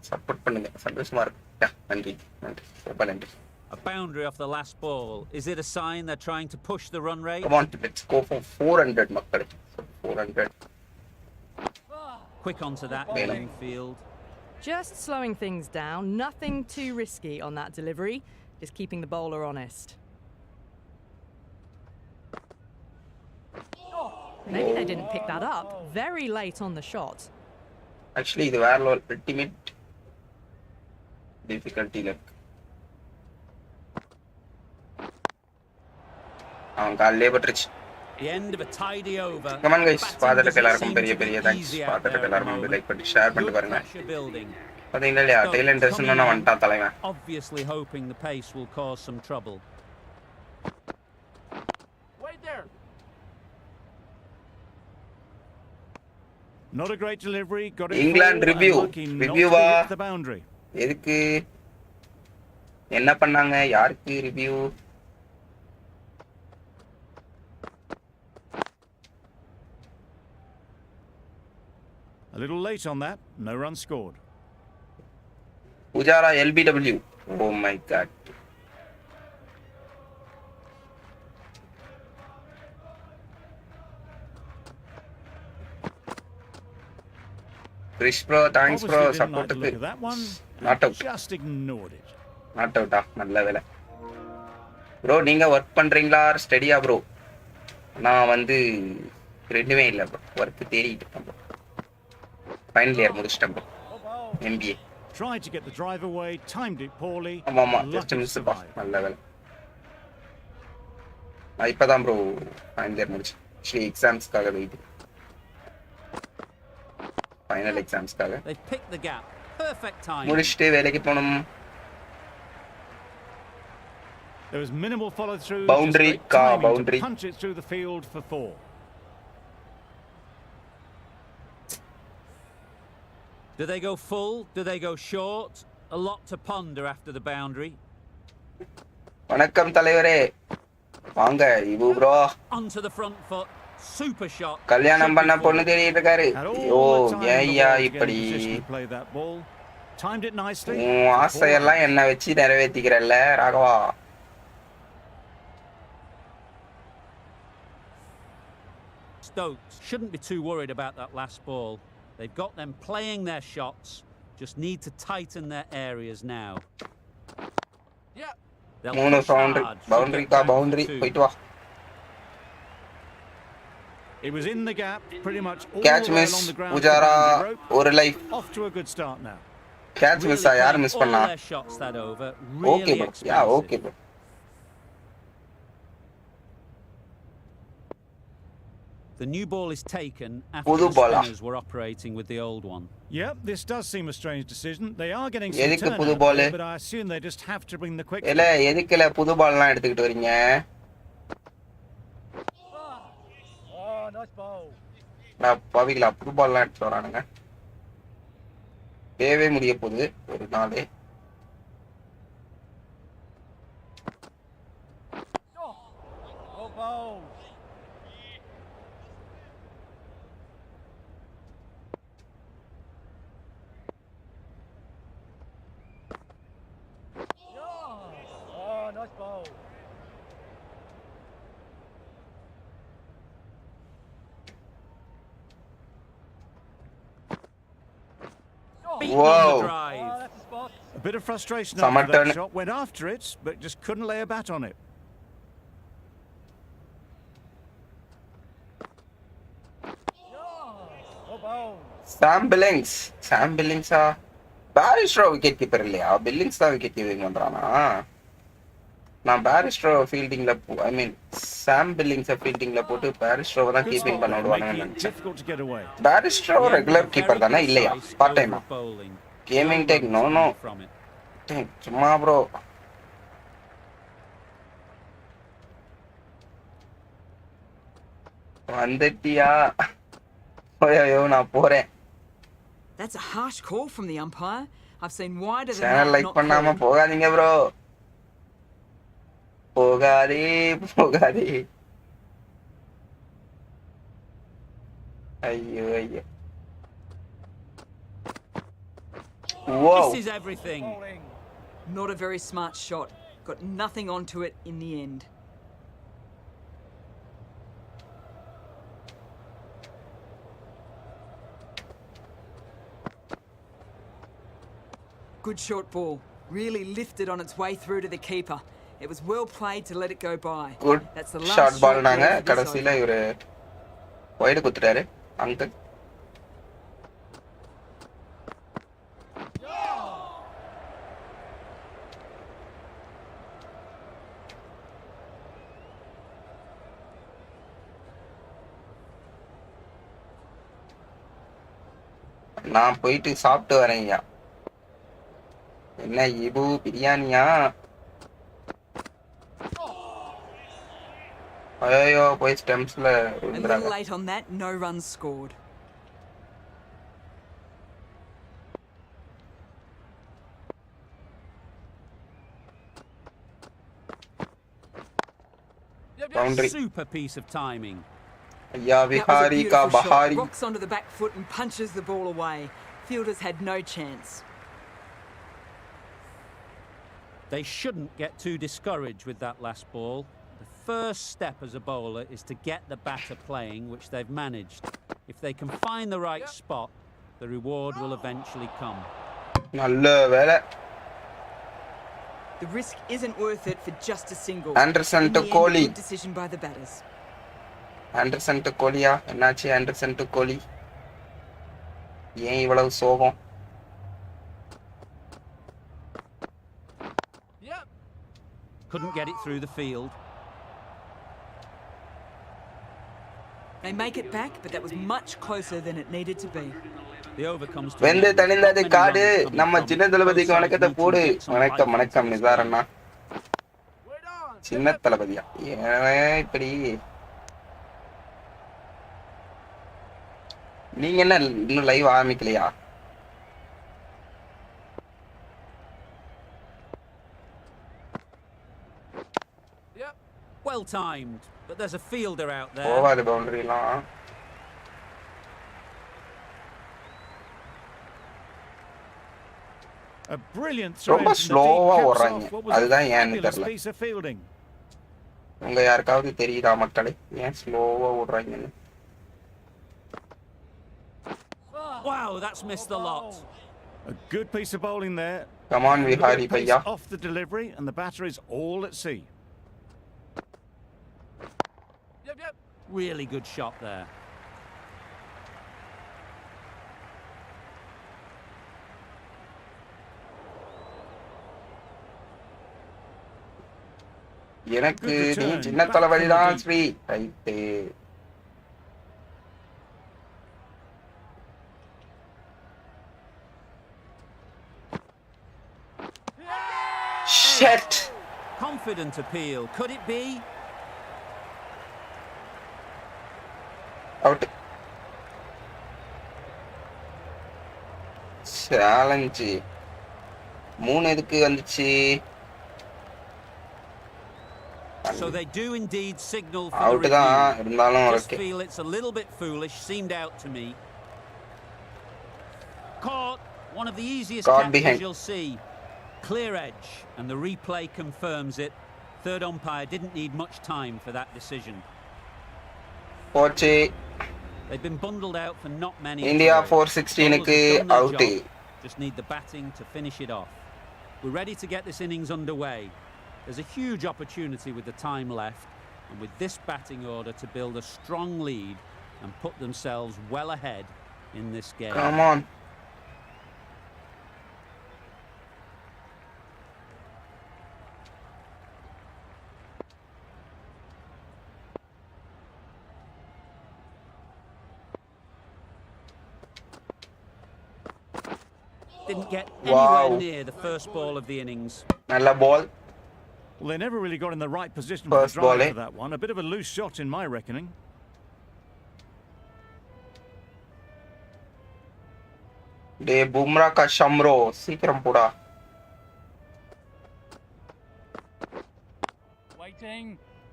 A: சப்போர்ட் பண்ணுங்க, சந்தோஷமா இருக்கு. நன்றி நன்றி, ரொம்ப நன்றி.
B: A boundary off the last ball. Is it a sign they're trying to push the run rate?
A: Come on, let's go for 400 மக்களே. 400.
B: Quick onto that
A: Venom.
B: playing field.
E: Just slowing things down, nothing too risky on that delivery, just keeping the bowler honest. Maybe they didn't pick that up. Very late on the shot.
A: Actually இது வேற level. Ultimate டிஃபிகல்ட்டில இருக்கு. அவன் காலிலே பட்டுருச்சு.
B: The end of a tidy over.
A: Come on guys,
B: Batting
A: பாத்துட்டு
B: doesn't
A: எல்லாருக்கும்
B: seem
A: பெரிய
B: to be
A: பெரிய thanks.
B: easy out
A: பாத்துட்டு
B: there at the
A: எல்லாருக்கும்
B: moment.
A: லைக் பண்ணி ஷேர் பண்ணிட்டு
B: Good
A: பாருங்க.
B: pressure building.
A: பாத்தீங்களா இல்லையா,
B: Stokes
A: டெய்லண்ட்
B: coming
A: சொன்னா
B: on,
A: வந்துட்டான் தலைவன்.
B: obviously hoping the pace will cause some trouble.
C: Not a great delivery. Got it
A: England
C: full
A: review.
C: and lucky not
A: Review
C: to
A: வா?
C: hit the boundary.
A: எதுக்கு என்ன பண்ணாங்க, யாருக்கு review?
C: A little late on that. No run scored.
A: Pujara LBW. Oh my god. Chris bro, thanks bro,
C: Obviously didn't like the
A: support
C: look of that one.
A: Not out.
C: Just ignored it.
A: Not out. நல்ல வேலை bro. நீங்க work பண்றீங்களா, ஸ்டடியா bro? நான் வந்து ரெண்டுமே இல்லை bro, work தேடிட்டு இருக்கேன் ப்ரோ. ஃபைனல் இயர் முடிச்சிட்டேன் bro, MBA.
C: Tried to get the drive away, timed it poorly.
A: ஆமா ஜஸ்ட்
C: Lucky to
A: மிஸ்ப்பா,
C: survive.
A: நல்ல வேலை. நான் இப்பதான் ப்ரோ ஃபைனல் இயர் முடிச்சு. ஆக்சுவலி எக்ஸாம்ஸ்க்காக வெயிட், ஃபைனல் எக்ஸாம்ஸ்க்காக
B: They've picked the gap. Perfect time.
A: முடிச்சுட்டு வேலைக்கு போகணும்.
C: There was minimal follow through.
A: Boundary,
C: just great timing
A: boundary.
C: to punch it through the field for 4.
B: Do they go full? Do they go short? A lot to ponder after the boundary.
A: வணக்கம் தலைவரே, வாங்க இவு bro.
B: Onto the front foot. Super shot.
A: கல்யாணம் பண்ண பொண்ணு தேடிட்டு இருக்காரு.
C: Had all
A: ஐயோ
C: the time in the
A: ஏய்யா
C: world to get
A: இப்படி
C: in position to play that ball. Timed it nicely.
A: உன் ஆசையெல்லாம் என்ன வச்சு நிறைவேற்றிக்கிறல்ல Raghava.
B: Stokes shouldn't be too worried about that last ball. They've got them playing their shots. Just need to tighten their areas now. They'll
A: மூணு
B: push
A: boundary,
B: hard, should
A: boundary
B: get
A: கா
B: down for
A: boundary,
B: 2.
A: போயிட்டு வா.
C: It was in the gap, pretty much all
A: Catch
C: the way
A: miss,
C: along the ground.
A: Pujara, ஒரு life.
C: Off to a good start now.
A: Catch miss
B: Really
A: யார்
B: playing
A: miss
B: all
A: பண்ணா?
B: their shots that over.
A: Okay
B: Really
A: bro, yeah
B: expensive.
A: Okay bro.
B: The new ball is taken after
A: புது
B: the
A: ball-ஆ?
B: spinners were operating with the old one.
C: Yep, this does seem a strange decision. They are getting some
A: எதுக்கு
C: turn
A: புது
C: out
A: ball?
C: there, but I assume they just have to bring the quick.
A: இல்ல எதுக்குல புது பால்லாம் எடுத்துக்கிட்டு வரீங்க? பவிகளா புது பால்லாம் எடுத்துட்டு வரானுங்க. தேவே முடிய போகுது ஒரு நாளே.
B: Beaten
A: Whoa.
B: on the drive.
C: A bit of frustration
A: Someone
C: after that
A: turn it.
C: shot. Went after it, but just couldn't lay a bat on it.
A: Sam பில்லிங்ஸா? பாரிஸ்டரோ விக்கெட் கீப்பர் இல்லையா? பில்லிங்ஸ் தான் விக்கெட் கீப்பிங் பண்றானா? நான் பாரிஸ்டரோ ஃபீல்டிங்ல, ஐ மீன் சாம் பில்லிங்ஸை ஃபீல்டிங்ல போட்டு பாரிஸ்டரோவை தான்
C: Good
A: keeping
C: spot
A: பண்ண
C: there,
A: விடுவானுன்னு
C: making it
A: நினைச்சேன்.
C: difficult to get away.
A: Bairstow
B: Yeah,
A: regular
B: very
A: keeper தானே இல்லையா?
B: precise
A: பார்ட் டைமா?
B: over bowling.
A: Gaming deck no
B: runs
A: no
B: coming from it.
A: சும்மா ப்ரோ. வந்துட்டியா? ஓயோ நான் போறேன்.
F: That's a harsh call from the umpire. I've seen wider than
A: channel
F: that.
A: Like
F: Not
A: பண்ணாம
F: called.
A: போகாதீங்க ப்ரோ, போகாதே போகாதே. ஐயோ ஐயோ. Whoa.
B: This is everything.
F: Not a very smart shot. Got nothing onto it in the end. Good short ball. Really lifted on its way through to the keeper. It was well played to let it go by.
A: Good
F: That's the last
A: short ball.
F: short
A: நாங்க
F: ball for this
A: கடைசியில
F: over.
A: இவரு wide குத்துட்டாரு uncle. நான் போயிட்டு சாப்பிட்டு வரேன்யா. என்ன இபு பிரியாணியா? ஐயோ போய் ஸ்டெம்ஸ்ல
F: A little
A: விழுந்துறாங்க.
F: late on that, no runs scored.
A: Boundary.
B: Super piece of timing.
A: ஐயா
F: That was a
A: விஹாரி கா
F: beautiful shot.
A: Pahari.
F: Rocks onto the back foot and punches the ball away. Fielders had no chance.
B: They shouldn't get too discouraged with that last ball. The first step as a bowler is to get the batter playing, which they've managed. If they can find the right spot, the reward will eventually come.
A: நல்ல வேலை.
F: The risk isn't worth it for just a single.
A: Anderson
F: In
A: to
F: the end, a
A: Kohli.
F: good decision by the batters.
A: Anderson to Goliath? என்னாச்சு Anderson to கோலி? ஏன் இவ்வளவு சோகம்?
B: Couldn't get it through the field.
F: They make it back, but that was much closer than it needed to be.
B: The over comes to
A: வெந்து
B: an end.
A: Thanindhathu
B: Not many
A: காடு.
B: runs coming
A: நம்ம
B: from
A: சின்ன
B: it.
A: தளபதிக்கு
B: Both
A: வணக்கத்தை
B: sides need to
A: போடு.
B: get some
A: வணக்கம்
B: life
A: வணக்கம்
B: into this
A: நிசாரண்ணா.
B: game.
A: சின்ன தளபதியா? ஏன் இப்படி? நீங்க என்ன இன்னும் live ஆரம்பிக்கலையா?
B: Well timed, but there's a fielder out there.
A: போவாது பவுண்டரிலாம்.
C: A brilliant throw
A: ரொம்ப
C: into the
A: ஸ்லோவா
C: deep, caps
A: ஓடுறாங்க.
C: off what was a
A: அதுதான் ஏன்னு
C: fabulous
A: தெரியல.
C: piece of fielding.
A: உங்க யாருக்காவது தெரியுதா மக்களே ஏன் ஸ்லோவா ஓடுறாங்கன்னு?
B: Wow, that's missed the lot.
C: A good piece of bowling there.
A: Come on,
C: And a bit of
A: Vihari
C: pace
A: bhaiya.
C: off the delivery, and the batter is all at sea.
B: Really good shot there.
A: எனக்கு
C: Good
A: நீ
C: return.
A: சின்ன
C: Back
A: தளபதி
C: from the
A: தான்
C: deep.
A: Sri. Right. Shit.
B: Confident appeal. Could it be?
A: Out. Challenge 3 எதுக்கு வந்துச்சு?
B: So they do indeed signal for
A: Out
B: the
A: தான்
B: review.
A: இருந்தாலும்
B: Just
A: okay.
B: feel it's a little bit foolish. Seemed out to me. Caught. One of the easiest
A: Caught
B: catches
A: behind.
B: you'll see. Clear edge, and the replay confirms it. Third umpire didn't need much time for that decision.
A: போச்சு.
B: They've been bundled out for not many.
A: India
B: today.
A: 416க்கு
B: Bowlers have done their
A: out.
B: job. Just need the batting to finish it off. We're ready to get this innings underway. There's a huge opportunity with the time left, and with this batting order to build a strong lead and put themselves well ahead in this game.
A: Come on.
B: Didn't get
A: Wow.
B: anywhere near the first ball of the innings.
A: நல்ல பால்.
C: Well, they never really got in the right position for
A: First
C: the drive
A: ball, eh?
C: for that one. A bit of a loose shot in my reckoning.
A: டே பும்ரா கா ஷம்ரோ சீக்கிரம் போடா.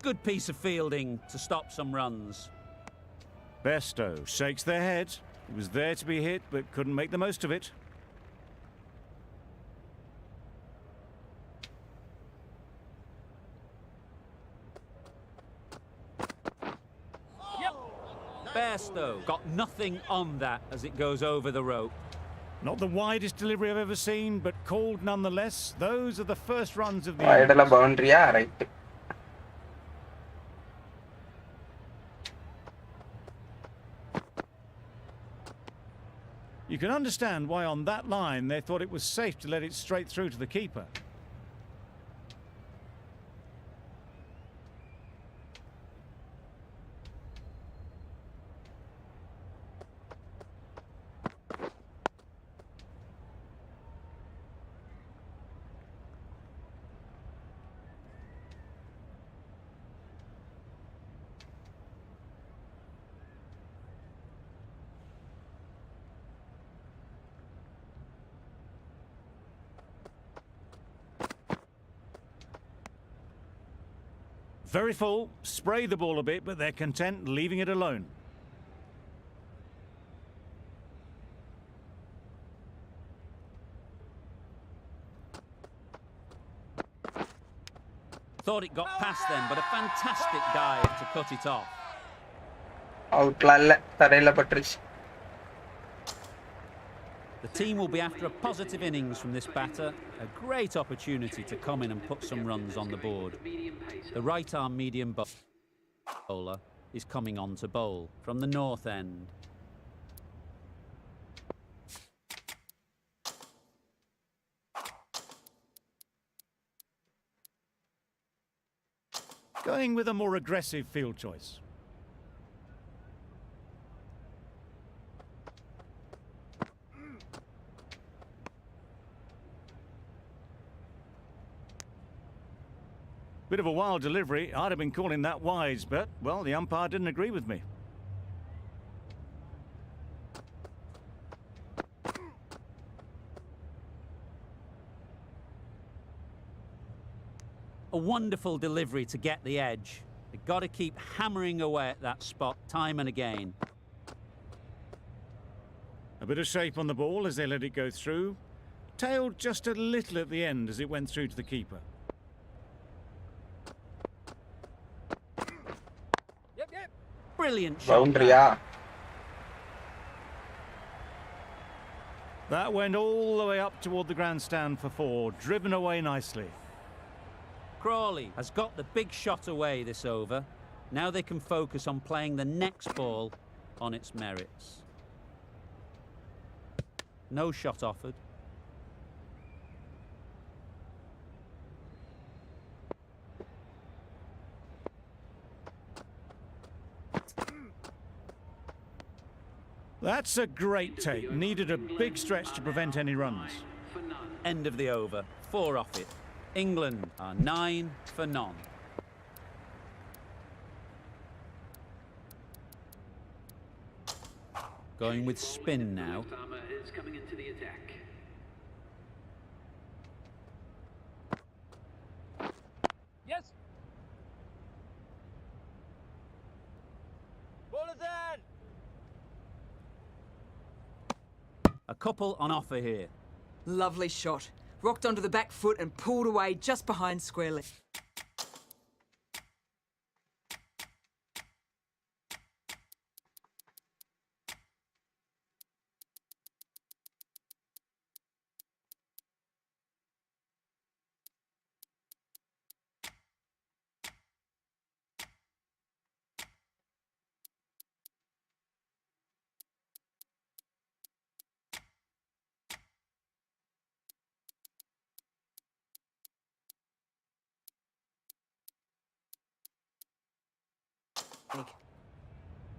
B: Good piece of fielding to stop some runs.
C: Besto shakes their head. He was there to be hit, but couldn't make the most of it.
B: Bairstow got nothing on that as it goes over the rope.
C: Not the widest delivery I've ever seen, but called nonetheless. Those are the first runs of the
A: வைடல
C: innings.
A: பவுண்டரியா? Right.
C: You can understand why on that line they thought it was safe to let it straight through to the keeper. Very full, spray the ball a bit, but they're content leaving it alone.
B: Thought it got past them, but a fantastic dive to cut it off.
A: அவுட்லாம் இல்ல, தரையில பட்டுருச்சு.
B: The team will be after a positive innings from this batter. A great opportunity to come in and put some runs on the board. The right-arm medium bowler is coming on to bowl from the north end.
C: Going with a more aggressive field choice. Bit of a wild delivery. I'd have been calling that wise, but, well, the umpire didn't agree with me.
B: A wonderful delivery to get the edge. They've got to keep hammering away at that spot time and again.
C: A bit of shape on the ball as they let it go through. Tailed just a little at the end as it went through to the keeper.
B: Brilliant shot.
A: பவுண்டரியா?
C: That went all the way up toward the grandstand for 4, driven away nicely.
B: Crawley has got the big shot away this over. Now they can focus on playing the next ball on its merits. No shot offered.
C: That's a great take. Needed a big stretch to prevent any runs.
B: End of the over. 4 off it. England are 9 for none. Going with spin now.
G: Yes. Ball is in.
B: A couple on offer here.
F: Lovely shot. Rocked onto the back foot and pulled away just behind square leg.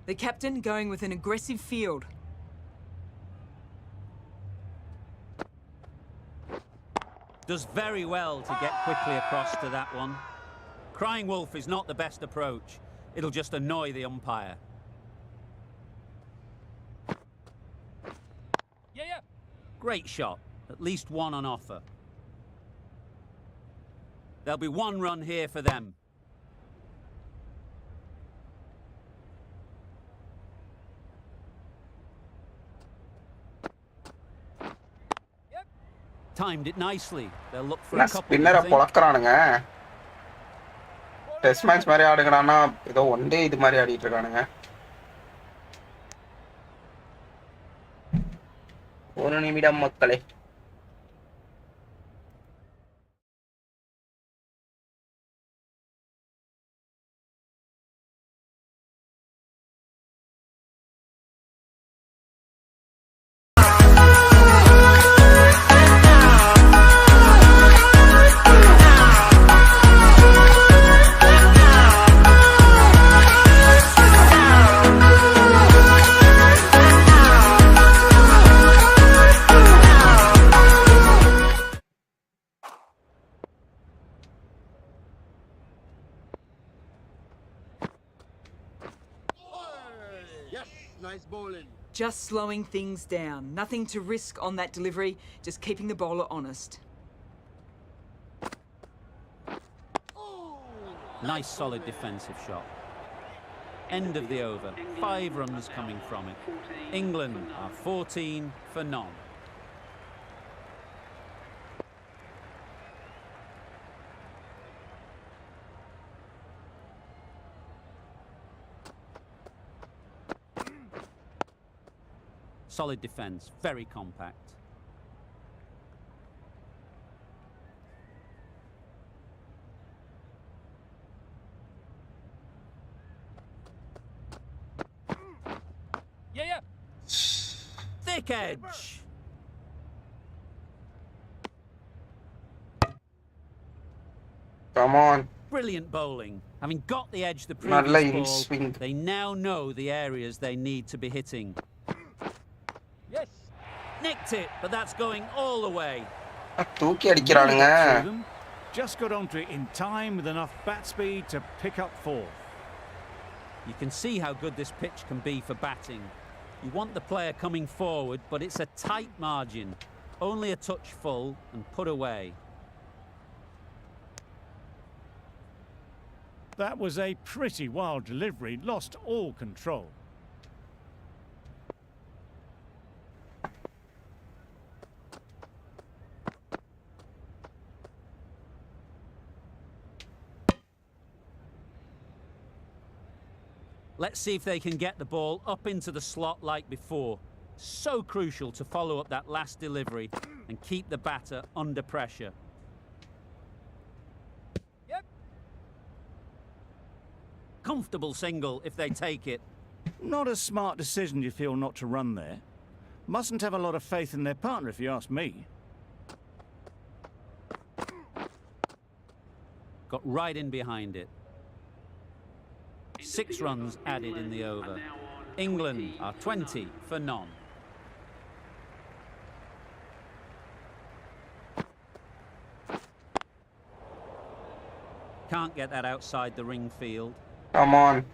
F: The captain going with an aggressive field.
B: Does very well to get quickly across to that one. Crying wolf is not the best approach. It'll just annoy the umpire.
G: Yeah.
B: Great shot. At least one on offer. There'll be 1 run here for them. Timed it nicely. They'll look for a couple.
A: ஸ்பின்னரை பொளக்குறானுங்க. Test match மாதிரி ஆடுங்கறானா ஏதோ one day இது மாதிரி ஆடிட்டு இருக்கானுங்க. 1 நிமிடம் மக்களே.
G: Nice bowling.
F: Just slowing things down. Nothing to risk on that delivery, just keeping the bowler honest.
B: Nice solid defensive shot. End of the over. 5 runs coming from it. England are 14 for none. Solid defence, very compact.
G: Yeah, yeah.
B: Thick edge.
A: Come on.
B: Brilliant bowling. Having got the edge the
A: Nalla
B: previous
A: in
B: ball,
A: swing.
B: they now know the areas they need to be hitting.
G: Yes.
B: Nicked it, but that's going all the way.
A: தூக்கி
C: Nearly
A: அடிக்கிறானுங்க.
C: got through them. Just got onto it in time with enough bat speed to pick up 4.
B: You can see how good this pitch can be for batting. You want the player coming forward, but it's a tight margin. Only a touch full and put away.
C: That was a pretty wild delivery, lost all control.
B: Let's see if they can get the ball up into the slot like before. So crucial to follow up that last delivery and keep the batter under pressure.
G: Yep.
B: Comfortable single if they take it.
C: Not a smart decision, you feel, not to run there. Mustn't have a lot of faith in their partner, if you ask me.
B: Got right in behind it. 6 runs added in the over. England are 20 for none. Can't get that outside the ring field.
A: Come on.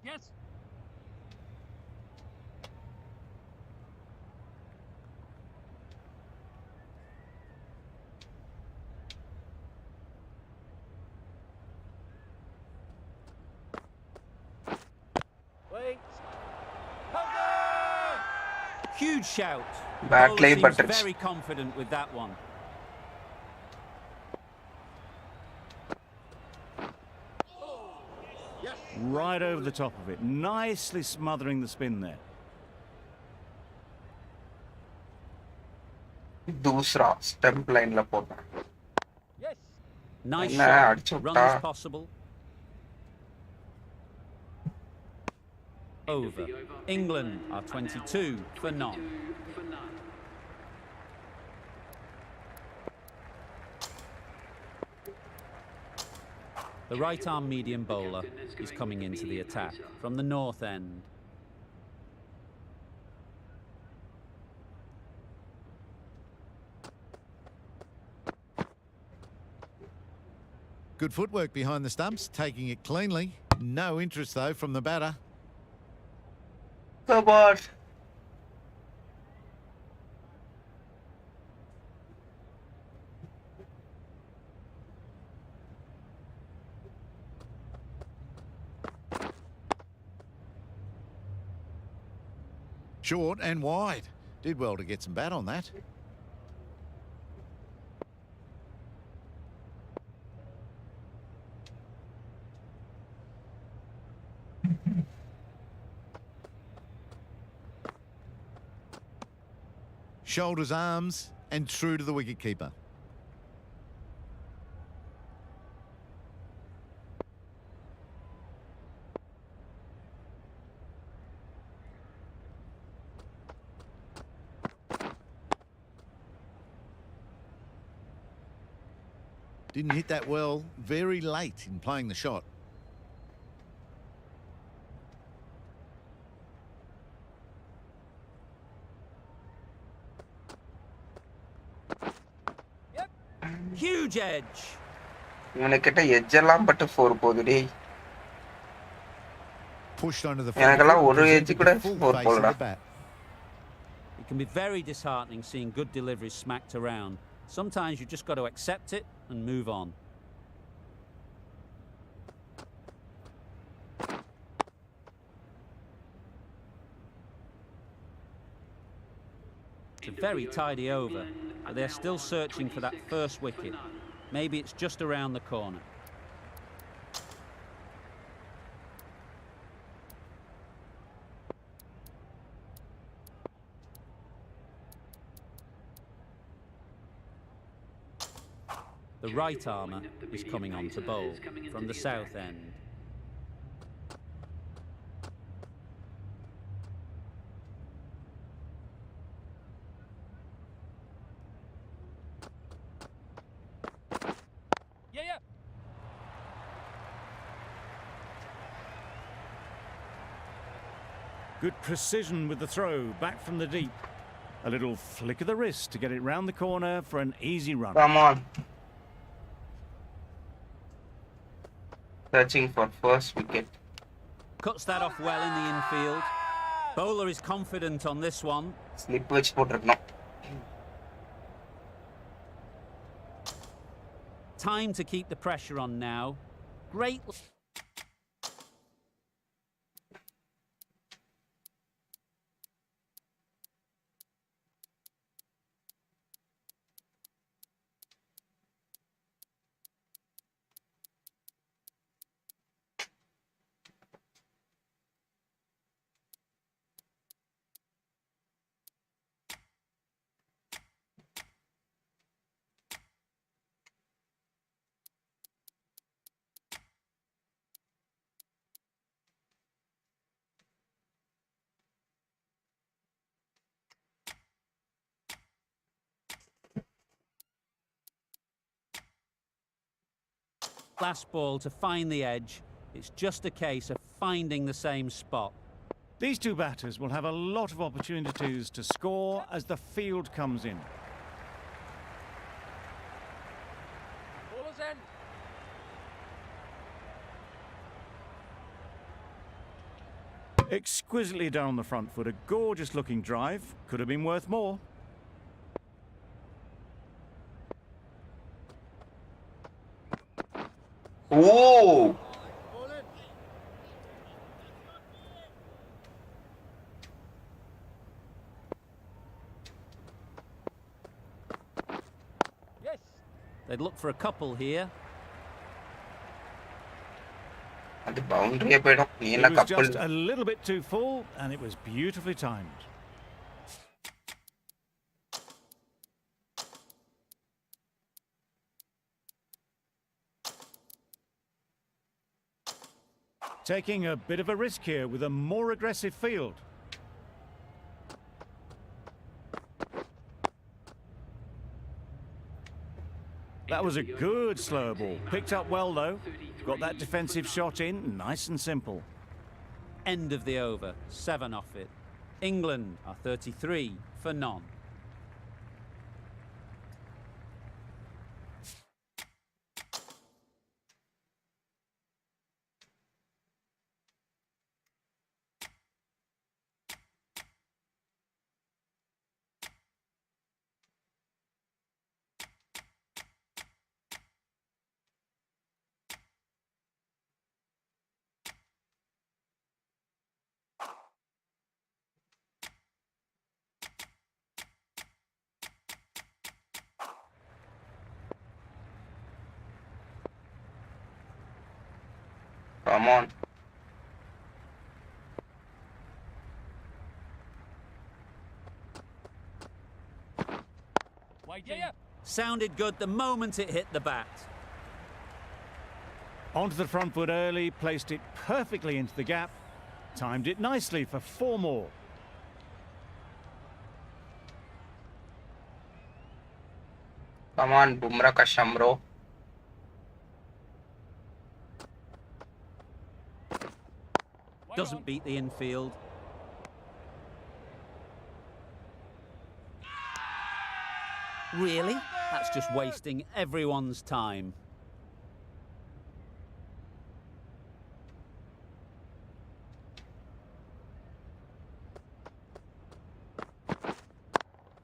G: Yes. Wait.
B: Huge shout.
A: Back
B: Bowler
A: lay
B: seems
A: buttons.
B: very confident with that one.
C: Right over the top of it, nicely smothering the spin there.
A: दूसरा stump line ல போட்டான்.
G: Yes.
B: Nice
A: Nah,
B: shot.
A: அடிச்சு
B: Runs
A: விட்டா.
B: possible. Over. England are 22 for none. The right-arm medium bowler is coming into the attack from the north end.
D: Good footwork behind the stumps, taking it cleanly. No interest, though, from the batter.
A: Come on.
D: Short and wide. Did well to get some bat on that. Shoulders, arms, and true to the wicketkeeper. Didn't hit that well, very late in playing the shot.
B: Huge edge.
A: இவனுக்கிட்ட edge எல்லாம் பட்டு 4 போகுது டேய்.
D: Pushed onto the front
A: எனக்கெல்லாம்
D: foot,
A: ஒரு edge
D: presented
A: கூட
D: the full
A: 4
D: face of
A: போகலடா.
D: the bat.
B: It can be very disheartening seeing good deliveries smacked around. Sometimes you just got to accept it and move on. It's a very tidy over, but they're still searching for that first wicket. Maybe it's just around the corner. The right armour is coming on to bowl from the south end.
G: Yeah.
C: Good precision with the throw, back from the deep. A little flick of the wrist to get it round the corner for an easy run.
A: Come on. Searching for first wicket.
B: Cuts that off well in the infield. Bowler is confident on this one.
A: Slip வச்சு போட்டுருக்கணும்.
B: Time to keep the pressure on now. Great. Last ball to find the edge. It's just a case of finding the same spot.
C: These two batters will have a lot of opportunities to score as the field comes in.
G: Bowler's end.
C: Exquisitely done on the front foot, a gorgeous looking drive. Could have been worth more.
A: Oh!
G: Yes.
B: They'd look for a couple here.
A: அது பவுண்டரியே போய்டும். நீ
C: It
A: என்ன
C: was
A: கப்பல்?
C: just a little bit too full and it was beautifully timed. Taking a bit of a risk here with a more aggressive field. That was a good slower ball. Picked up well though. Got that defensive shot in, nice and simple.
B: End of the over, 7 off it. England are 33 for none.
A: Come on.
G: Waiting. Yeah.
B: Sounded good the moment it hit the bat.
C: Onto the front foot early, placed it perfectly into the gap. Timed it nicely for 4 more.
A: Come on, Bumrah ka Shamro.
B: Doesn't beat the infield. Really? That's just wasting everyone's time.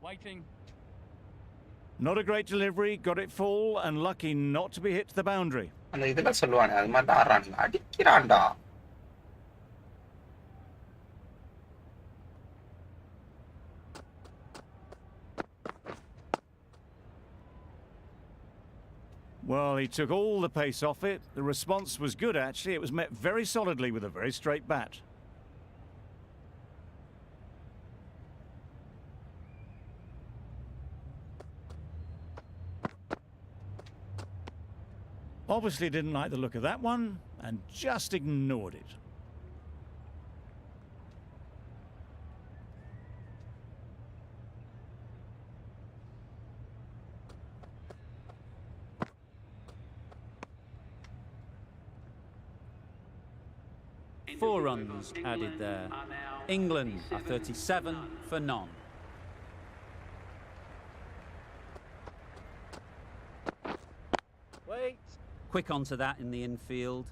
G: Waiting.
C: Not a great delivery, got it full and lucky not to be hit to the boundary.
A: அந்த இதுல சொல்லுவானே அது மாதிரி தான் ஆடுறானுங்க. அடிக்கிறான்டா.
C: Well, he took all the pace off it. The response was good, actually. It was met very solidly with a very straight bat. Obviously didn't like the look of that one and just ignored it.
B: Four runs added there. England are 37 for none.
G: Wait.
B: Quick onto that in the infield.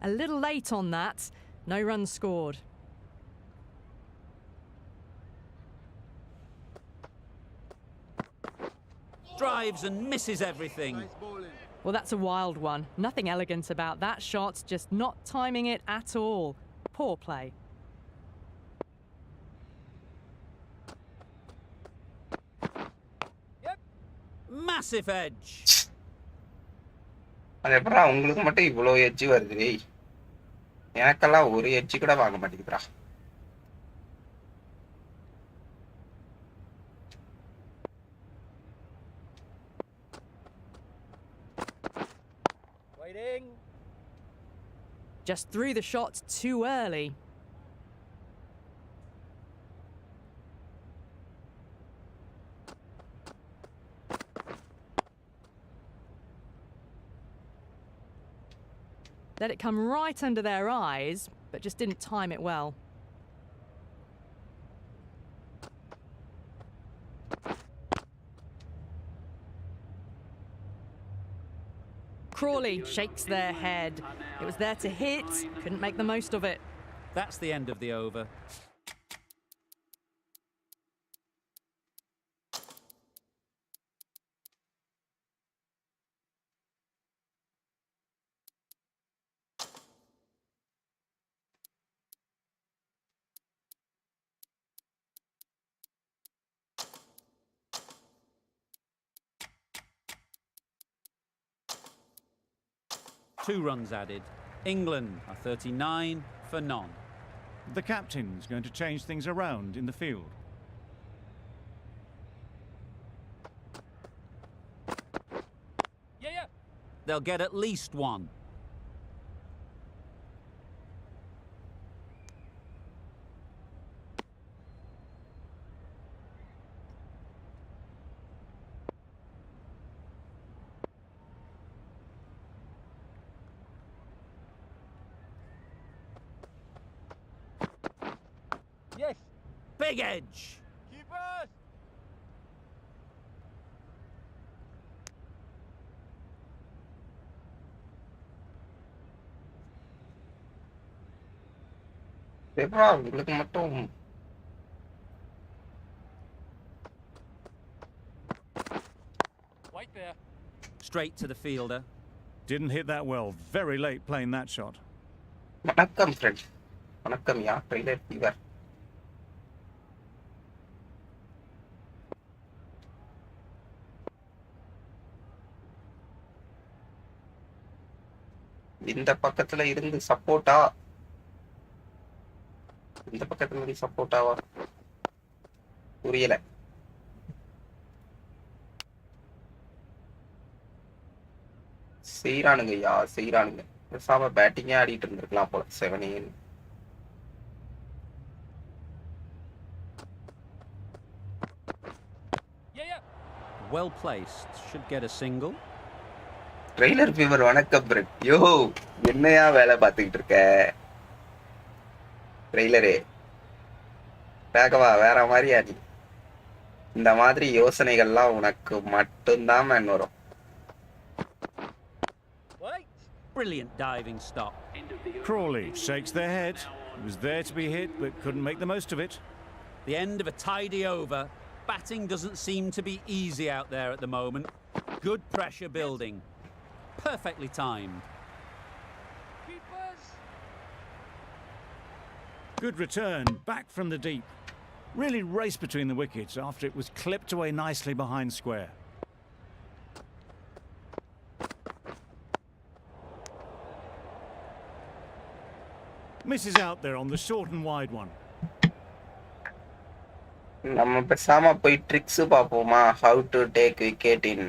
E: A little late on that. No runs scored.
B: Drives and misses everything.
E: Well, that's a wild one. Nothing elegant about that shot, just not timing it at all. Poor play.
G: Yep.
B: Massive edge.
A: அது எப்படா உங்களுக்கு மட்டும் இவ்வளோ edge வருது டேய். எனக்கெல்லாம் ஒரு edge கூட வாங்க மாட்டேங்குதுடா.
G: Waiting.
E: Just threw the shot too early. Let it come right under their eyes, but just didn't time it well. Crawley shakes their head. It was there to hit, couldn't make the most of it.
B: That's the end of the over. Two runs added. England are 39 for none.
C: The captain's going to change things around in the field.
G: Yeah.
B: They'll get at least one.
G: Yes.
B: Big edge.
G: Keepers.
A: எப்படா உங்களுக்கு மட்டும்
G: Wait there.
B: Straight to the fielder.
C: Didn't hit that well. Very late playing that shot.
A: வணக்கம் friend. வணக்கம் யா trailer fever. இந்த பக்கத்துல இருந்து சப்போர்ட்டா இந்த பக்கத்துல இருந்து சப்போர்ட்டாவா புரியல. செய்யறானுங்க ஐயா செய்யறானுங்க. பேசாம பேட்டிங்கே ஆடிட்டு இருந்திருக்கலாம் போல 7
G: Yeah.
B: Well placed. Should get a single.
A: Trailer fever வணக்கம் பிரெட். யோ என்னையா வேலை பார்த்துக்கிட்டு இருக்க ட்ரெய்லரே? வேகவா வேற மாதிரியா நீ? இந்த மாதிரி யோசனைகள்லாம் உனக்கு மட்டும்தான் மேன் வரும்.
G: Wait.
B: Brilliant diving stop.
C: Crawley shakes their head. He was there to be hit, but couldn't make the most of it.
B: The end of a tidy over. Batting doesn't seem to be easy out there at the moment. Good pressure building. Perfectly timed.
G: Keepers.
C: Good return, back from the deep. Really raced between the wickets after it was clipped away nicely behind square. Misses out there on the short and wide one.
A: நம்ம பேசாம போய் tricks பாப்போமா? How to take wicket in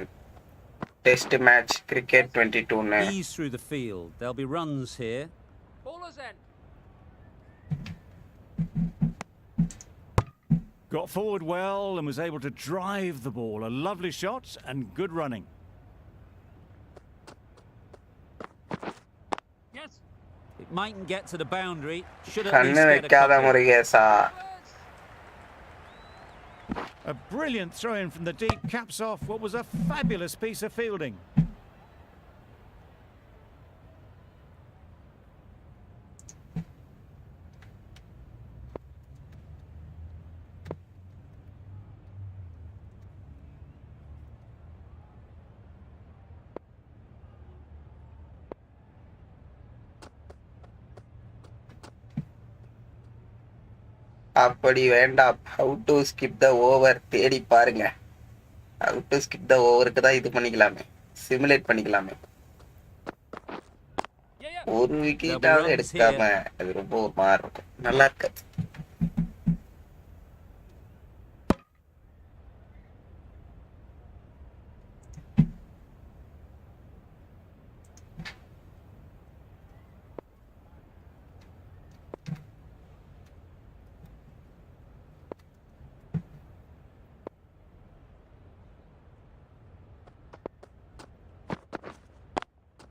A: test match cricket 22 னு.
B: Ease through the field. There'll be runs here.
G: Bowler's end.
C: Got forward well and was able to drive the ball. A lovely shot and good running.
G: Yes.
B: It mightn't get to the boundary. Should at
A: கண்ணு
B: least get a
A: வைக்காத
B: couple.
A: முருகேசா.
C: A brilliant throw in from the deep caps off what was a fabulous piece of fielding.
A: அப்படி வேண்டாம். How to skip the over தேடி பாருங்க. How to skip the overக்கு தான் இது பண்ணிக்கலாமே, simulate பண்ணிக்கலாமே.
G: Yeah, yeah.
A: ஒரு விக்கெட்டாவது எடுக்காம அது ரொம்ப ஒரு மாதிரி இருக்கும். நல்லா இருக்கு.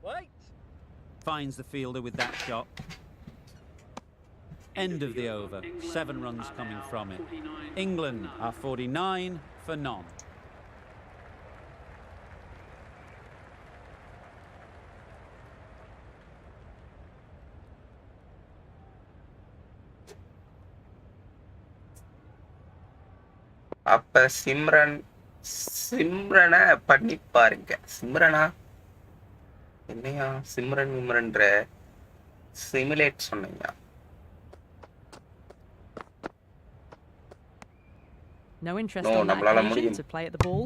G: Wait.
B: Finds the fielder with that shot. End of the over. 7 runs coming from it. England are 49 for none.
A: அப்ப சிம்ரனை பண்ணி பாருங்க. சிம்ரனா என்னையா சிம்ரன் விம்ரன்ற சிமுலேட் சொன்னீங்க?
E: No interest
A: No,
E: on that
A: நம்மளால
E: occasion
A: முடியும்.
E: to play at the ball.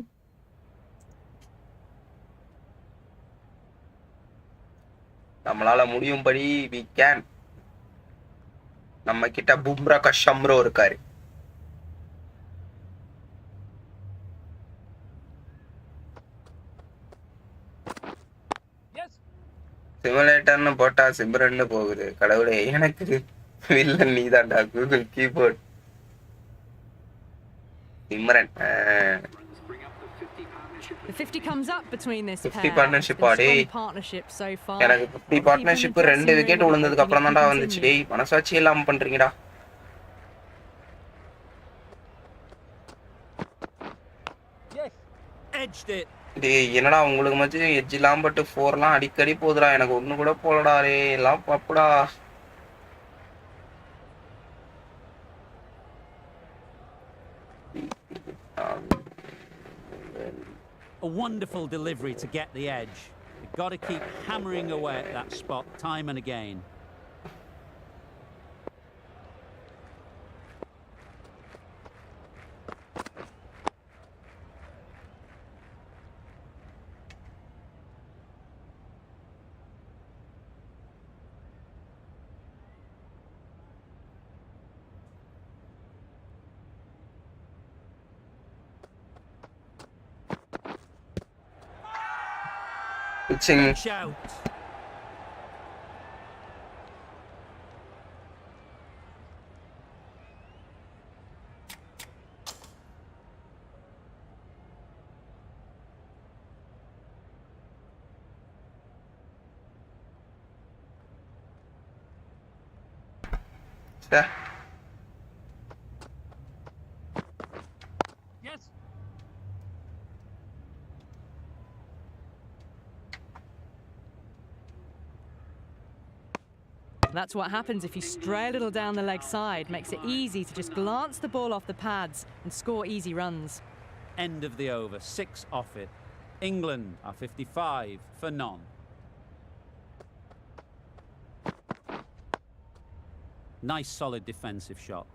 A: நம்மளால முடியும்படி we can. நம்ம கிட்ட பும்ரா கஷம்ரோ இருக்காரு.
G: Yes.
A: சிமுலேட்டர்னு போட்டா சிம்ரன்னு போகுது. கடவுளே, எனக்கு வில்லன் நீதான்டா Google keyboard. Simran
E: The 50 comes up between this
A: 50
E: pair.
A: partnership
E: It's been a
A: Aadi.
E: strong partnership so far.
A: எனக்கு 50 பார்ட்னர்ஷிப் 2 விக்கெட் விழுந்ததுக்கு அப்புறம் தான்டா வந்துச்சு. டேய், மனசாட்சி இல்லாம பண்றீங்கடா.
G: Yes.
B: Edged it.
A: டேய், என்னடா உங்களுக்கு மச்சி எட்ஜ் இல்லாம பட்டு 4லாம் அடிக்கடி போகுதுடா. எனக்கு ஒண்ணு கூட போலடா. ரே எல்லாம் பப்புடா.
B: A wonderful delivery to get the edge. You've got to keep hammering away at that spot time and again.
A: pitching.
B: Shout.
A: Yeah.
G: Yes.
E: That's what happens if you stray a little down the leg side. Makes it easy to just glance the ball off the pads and score easy runs.
B: End of the over, 6 off it. England are 55 for none. Nice solid defensive shot.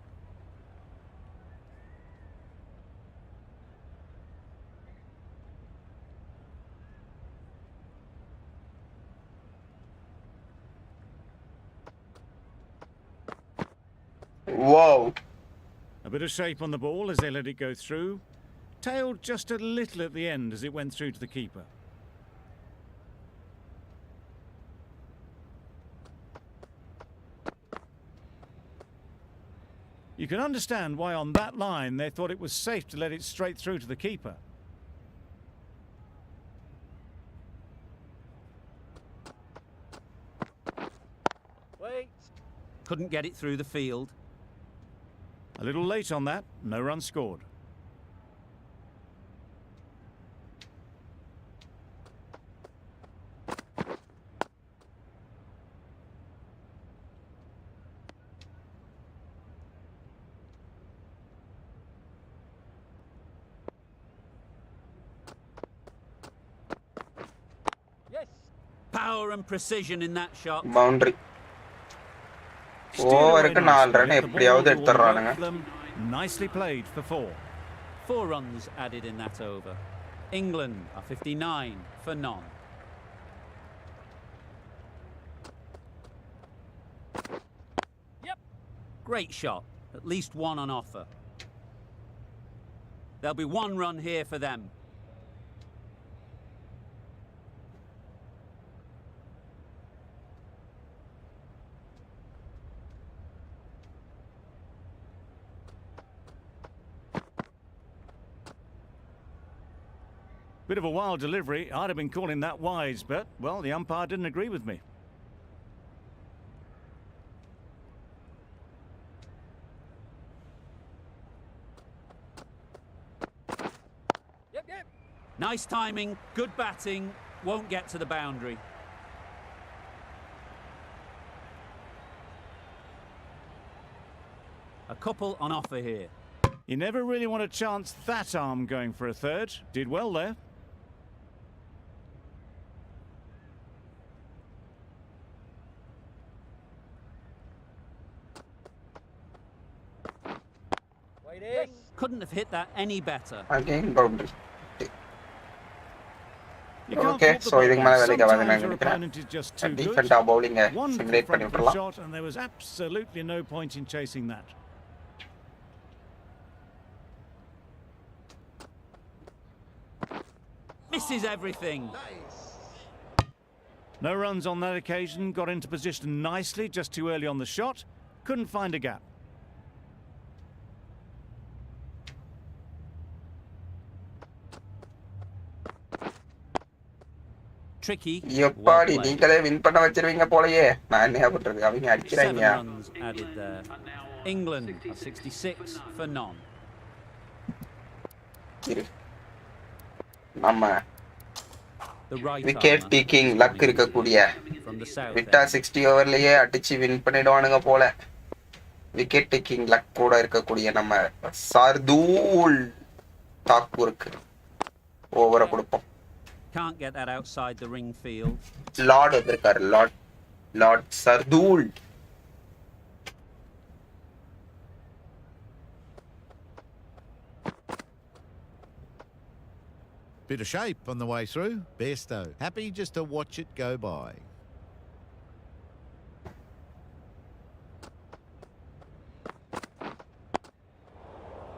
A: Whoa.
C: A bit of shape on the ball as they let it go through. Tailed just a little at the end as it went through to the keeper. You can understand why on that line they thought it was safe to let it straight through to the keeper.
G: Wait.
B: Couldn't get it through the field.
C: A little late on that, no run scored.
G: Yes.
B: Power and precision in that shot.
A: Boundary.
C: Steered away
A: இருக்கு 4 run
C: nicely. The
A: எப்படியாவது
C: ball will
A: எடுத்துறானுங்க.
C: work them. Nicely played for 4.
B: 4 runs added in that over. England are 59 for none.
G: Yep.
B: Great shot. At least one on offer. There'll be 1 run here for them.
C: Bit of a wild delivery. I'd have been calling that wise, but, well, the umpire didn't agree with me.
G: Yep, yep.
B: Nice timing, good batting, won't get to the boundary. A couple on offer here.
C: You never really want to chance that arm going for a third. Did well there.
G: Waiting.
B: Couldn't have hit that any better.
A: Again boundary.
C: You can't
A: Okay,
C: fault the
A: so இதுக்கு மேல
C: bowler.
A: வேலைக்கு ஆகாதுன்னு
C: Sometimes your
A: நினைக்கிறேன்.
C: opponent is just too good.
A: டிஃபெண்டா பவுலிங்க
C: Wonderful
A: celebrate பண்ணி
C: front foot
A: விட்டுறலாம்.
C: shot, and there was absolutely no point in chasing that.
B: Misses everything.
C: No runs on that occasion. Got into position nicely, just too early on the shot. Couldn't find a gap.
B: Tricky.
A: Edappadi
B: Well played.
A: நீங்களே win பண்ண வச்சிருவீங்க போலயே. நான் என்ன பண்றது? அவங்க
B: 7
A: அடிக்கிறாங்க.
B: runs added there. England are 66 for none.
A: இரு. நம்ம
B: The right
A: wicket
B: armour
A: taking
B: is
A: luck
B: coming
A: இருக்கக்கூடிய
B: from the south
A: விட்டா
B: end.
A: 60 ஓவர்லயே அடிச்சு வின் பண்ணிடுவானுங்க போல. விக்கெட் டேக்கிங் லக் கூட இருக்கக்கூடிய நம்ம சர்தூல் தாக்கூருக்கு ஓவரை கொடுப்போம்.
B: Can't get that outside the ring field.
A: Lord வந்திருக்காரு. Lord சர்தூல்.
D: Bit of shape on the way through. Besto happy just to watch it go by.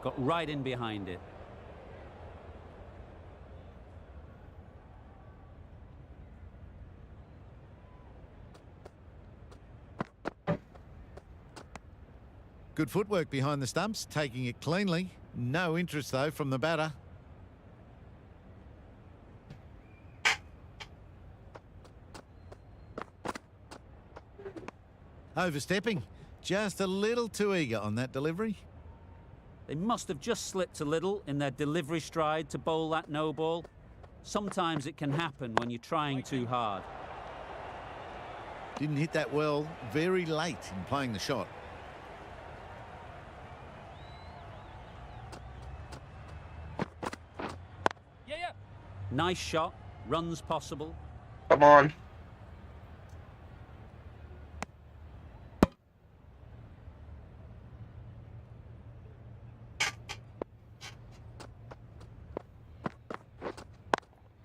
B: Got right in behind it.
D: Good footwork behind the stumps, taking it cleanly. No interest though from the batter. Overstepping. Just a little too eager on that delivery.
B: They must have just slipped a little in their delivery stride to bowl that no ball. Sometimes it can happen when you're trying too hard.
D: Didn't hit that well, very late in playing the shot.
G: Yeah, yeah.
B: Nice shot. Runs possible.
A: Come on.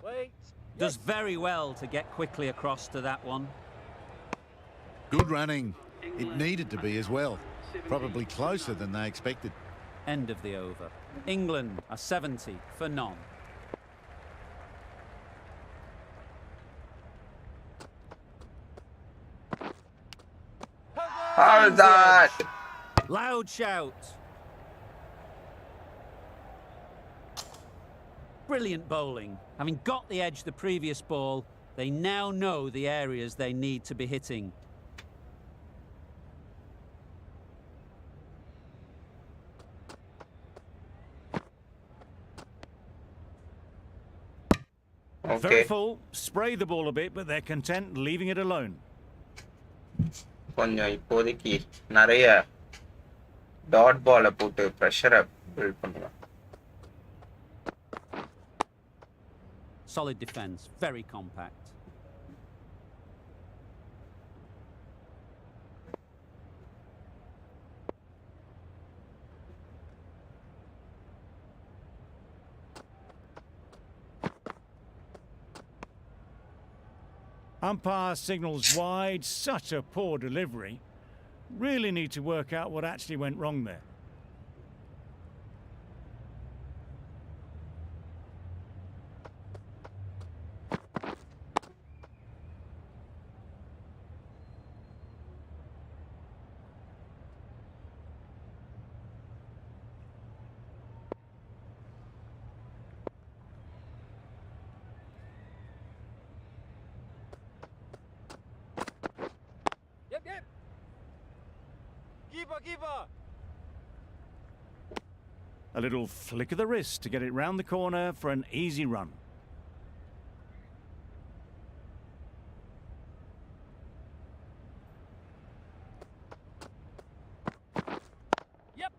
G: Wait.
B: Does very well to get quickly across to that one.
D: Good running. It needed to be as well. Probably closer than they expected.
B: End of the over. England are 70 for none.
A: How's that?
B: Loud shout. Brilliant bowling. Having got the edge the previous ball, they now know the areas they need to be hitting.
C: Very
A: Okay.
C: full. Spray the ball a bit, but they're content leaving it alone.
A: கொஞ்சம் இப்போதைக்கு நிறைய dot பாலை போட்டு ப்ரெஷரை build பண்ணலாம்.
B: Solid defence, very compact.
C: Umpire signals wide. Such a poor delivery. Really need to work out what actually went wrong there.
G: Yep, yep. Keeper, keeper.
C: A little flick of the wrist to get it round the corner for an easy run.
G: Yep.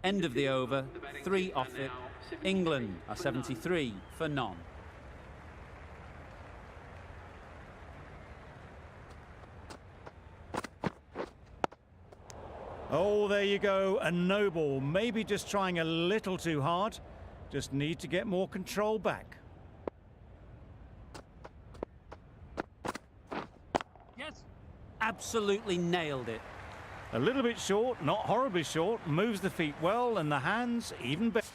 B: End of the over, 3 off it. England are 73 for none.
C: Oh, there you go. A no ball. Maybe just trying a little too hard. Just need to get more control back.
G: Yes.
B: Absolutely nailed it.
C: A little bit short, not horribly short. Moves the feet well and the hands even better.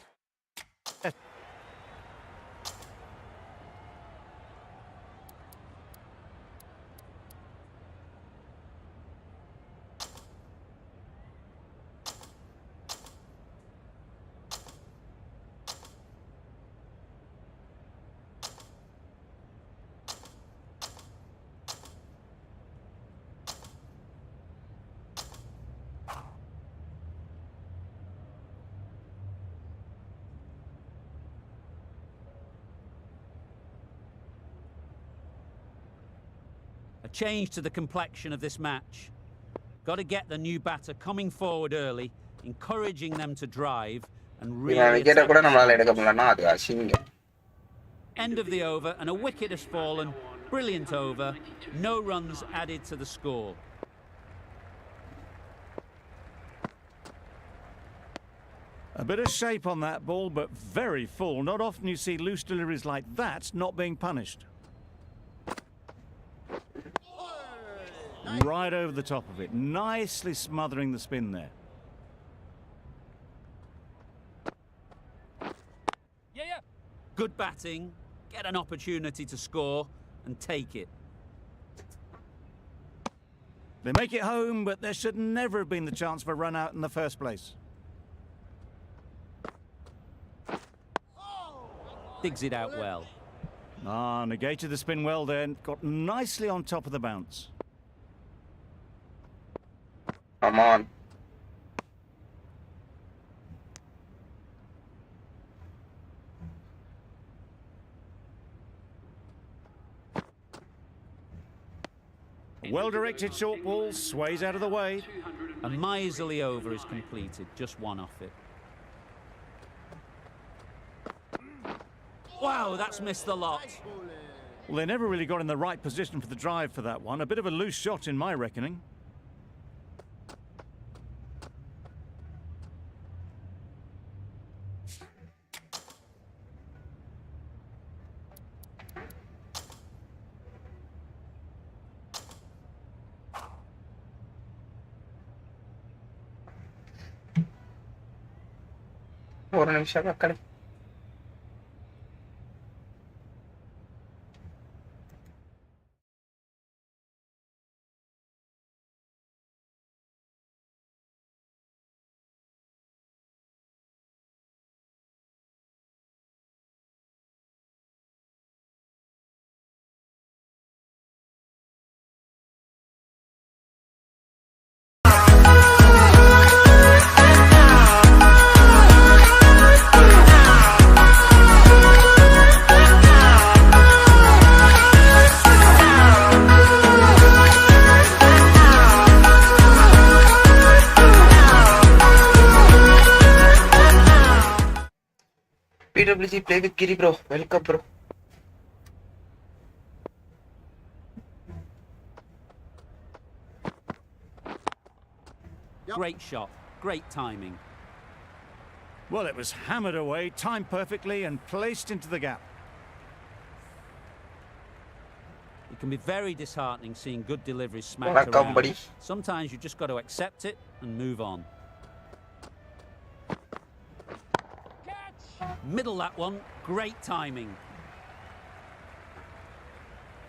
B: A change to the complexion of this match. Got to get the new batter coming forward early, encouraging them to drive and really
A: விக்கெட்டை கூட
B: attack.
A: நம்மளால எடுக்க முடியலன்னா அது அசிங்கம்.
B: End of the over and a wicket has fallen. Brilliant over. No runs added to the score.
C: A bit of shape on that ball, but very full. Not often you see loose deliveries like that not being punished. Right over the top of it, nicely smothering the spin there.
G: Yeah, yeah.
B: Good batting. Get an opportunity to score and take it.
C: They make it home, but there should never have been the chance for a run out in the first place.
B: Digs it out well.
C: Ah, negated the spin well then. Got nicely on top of the bounce.
A: Come on.
C: A well-directed short ball sways out of the way.
B: A miserly over is completed, just one off it. Wow, that's missed the lot.
C: Well, they never really got in the right position for the drive for that one. A bit of a loose shot in my reckoning.
A: ஒரு நிமிஷம் மக்களே. PWG play with Kiri bro. Welcome bro.
B: Great shot, great timing.
C: Well, it was hammered away, timed perfectly and placed into the gap.
B: It can be very disheartening seeing good deliveries smacked
A: Welcome,
B: around.
A: buddy.
B: Sometimes you just got to accept it and move on. Middle that one, great timing.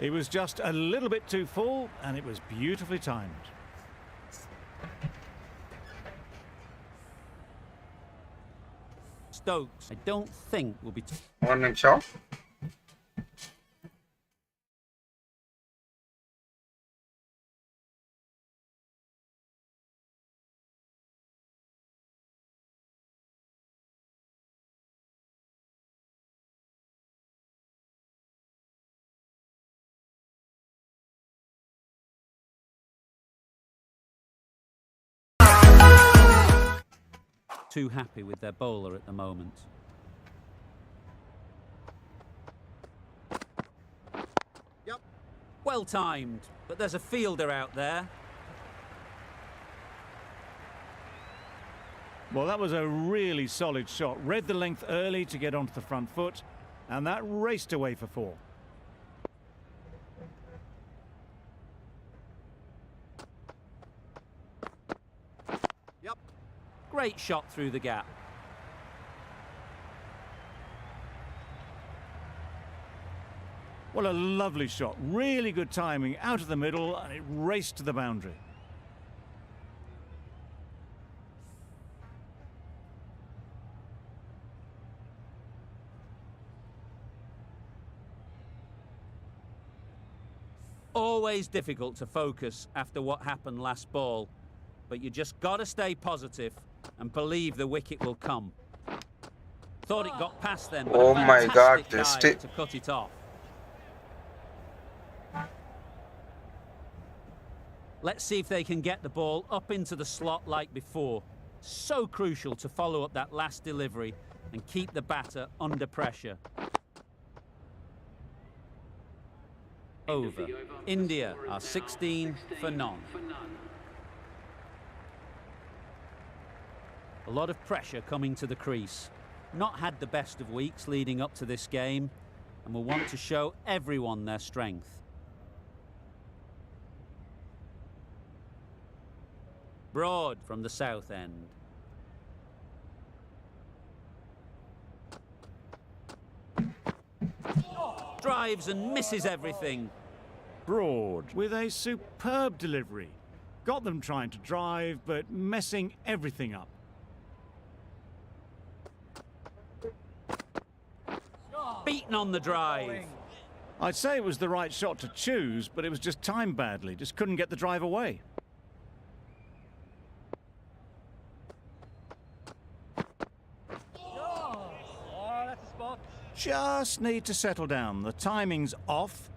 C: He was just a little bit too full and it was beautifully timed.
B: Stokes, I don't think will be...
A: ஒரு நிமிஷம்.
B: Too happy with their bowler at the moment.
D: Yep.
B: Well timed, but there's a fielder out there.
C: Well, that was a really solid shot. Read the length early to get onto the front foot, and that raced away for 4.
B: Great shot through the gap.
C: What a lovely shot. Really good timing out of the middle, and it raced to the boundary.
B: Always difficult to focus after what happened last ball, but you just got to stay positive and believe the wicket will come. Thought it got past then, but
A: Oh
B: a
A: my God,
B: fantastic dive to cut it off. Let's see if they can get the ball up into the slot like before. So crucial to follow up that last delivery and keep the batter under pressure. Over. India are 16 for none. A lot of pressure coming to the crease. Not had the best of weeks leading up to this game and will want to show everyone their strength. Broad from the south end. Drives and misses everything.
C: Broad with a superb delivery. Got them trying to drive, but messing everything up.
B: Beaten on the drive.
C: I'd say it was the right shot to choose, but it was just timed badly. Just couldn't get the drive away. Just need to settle down. The timing's off.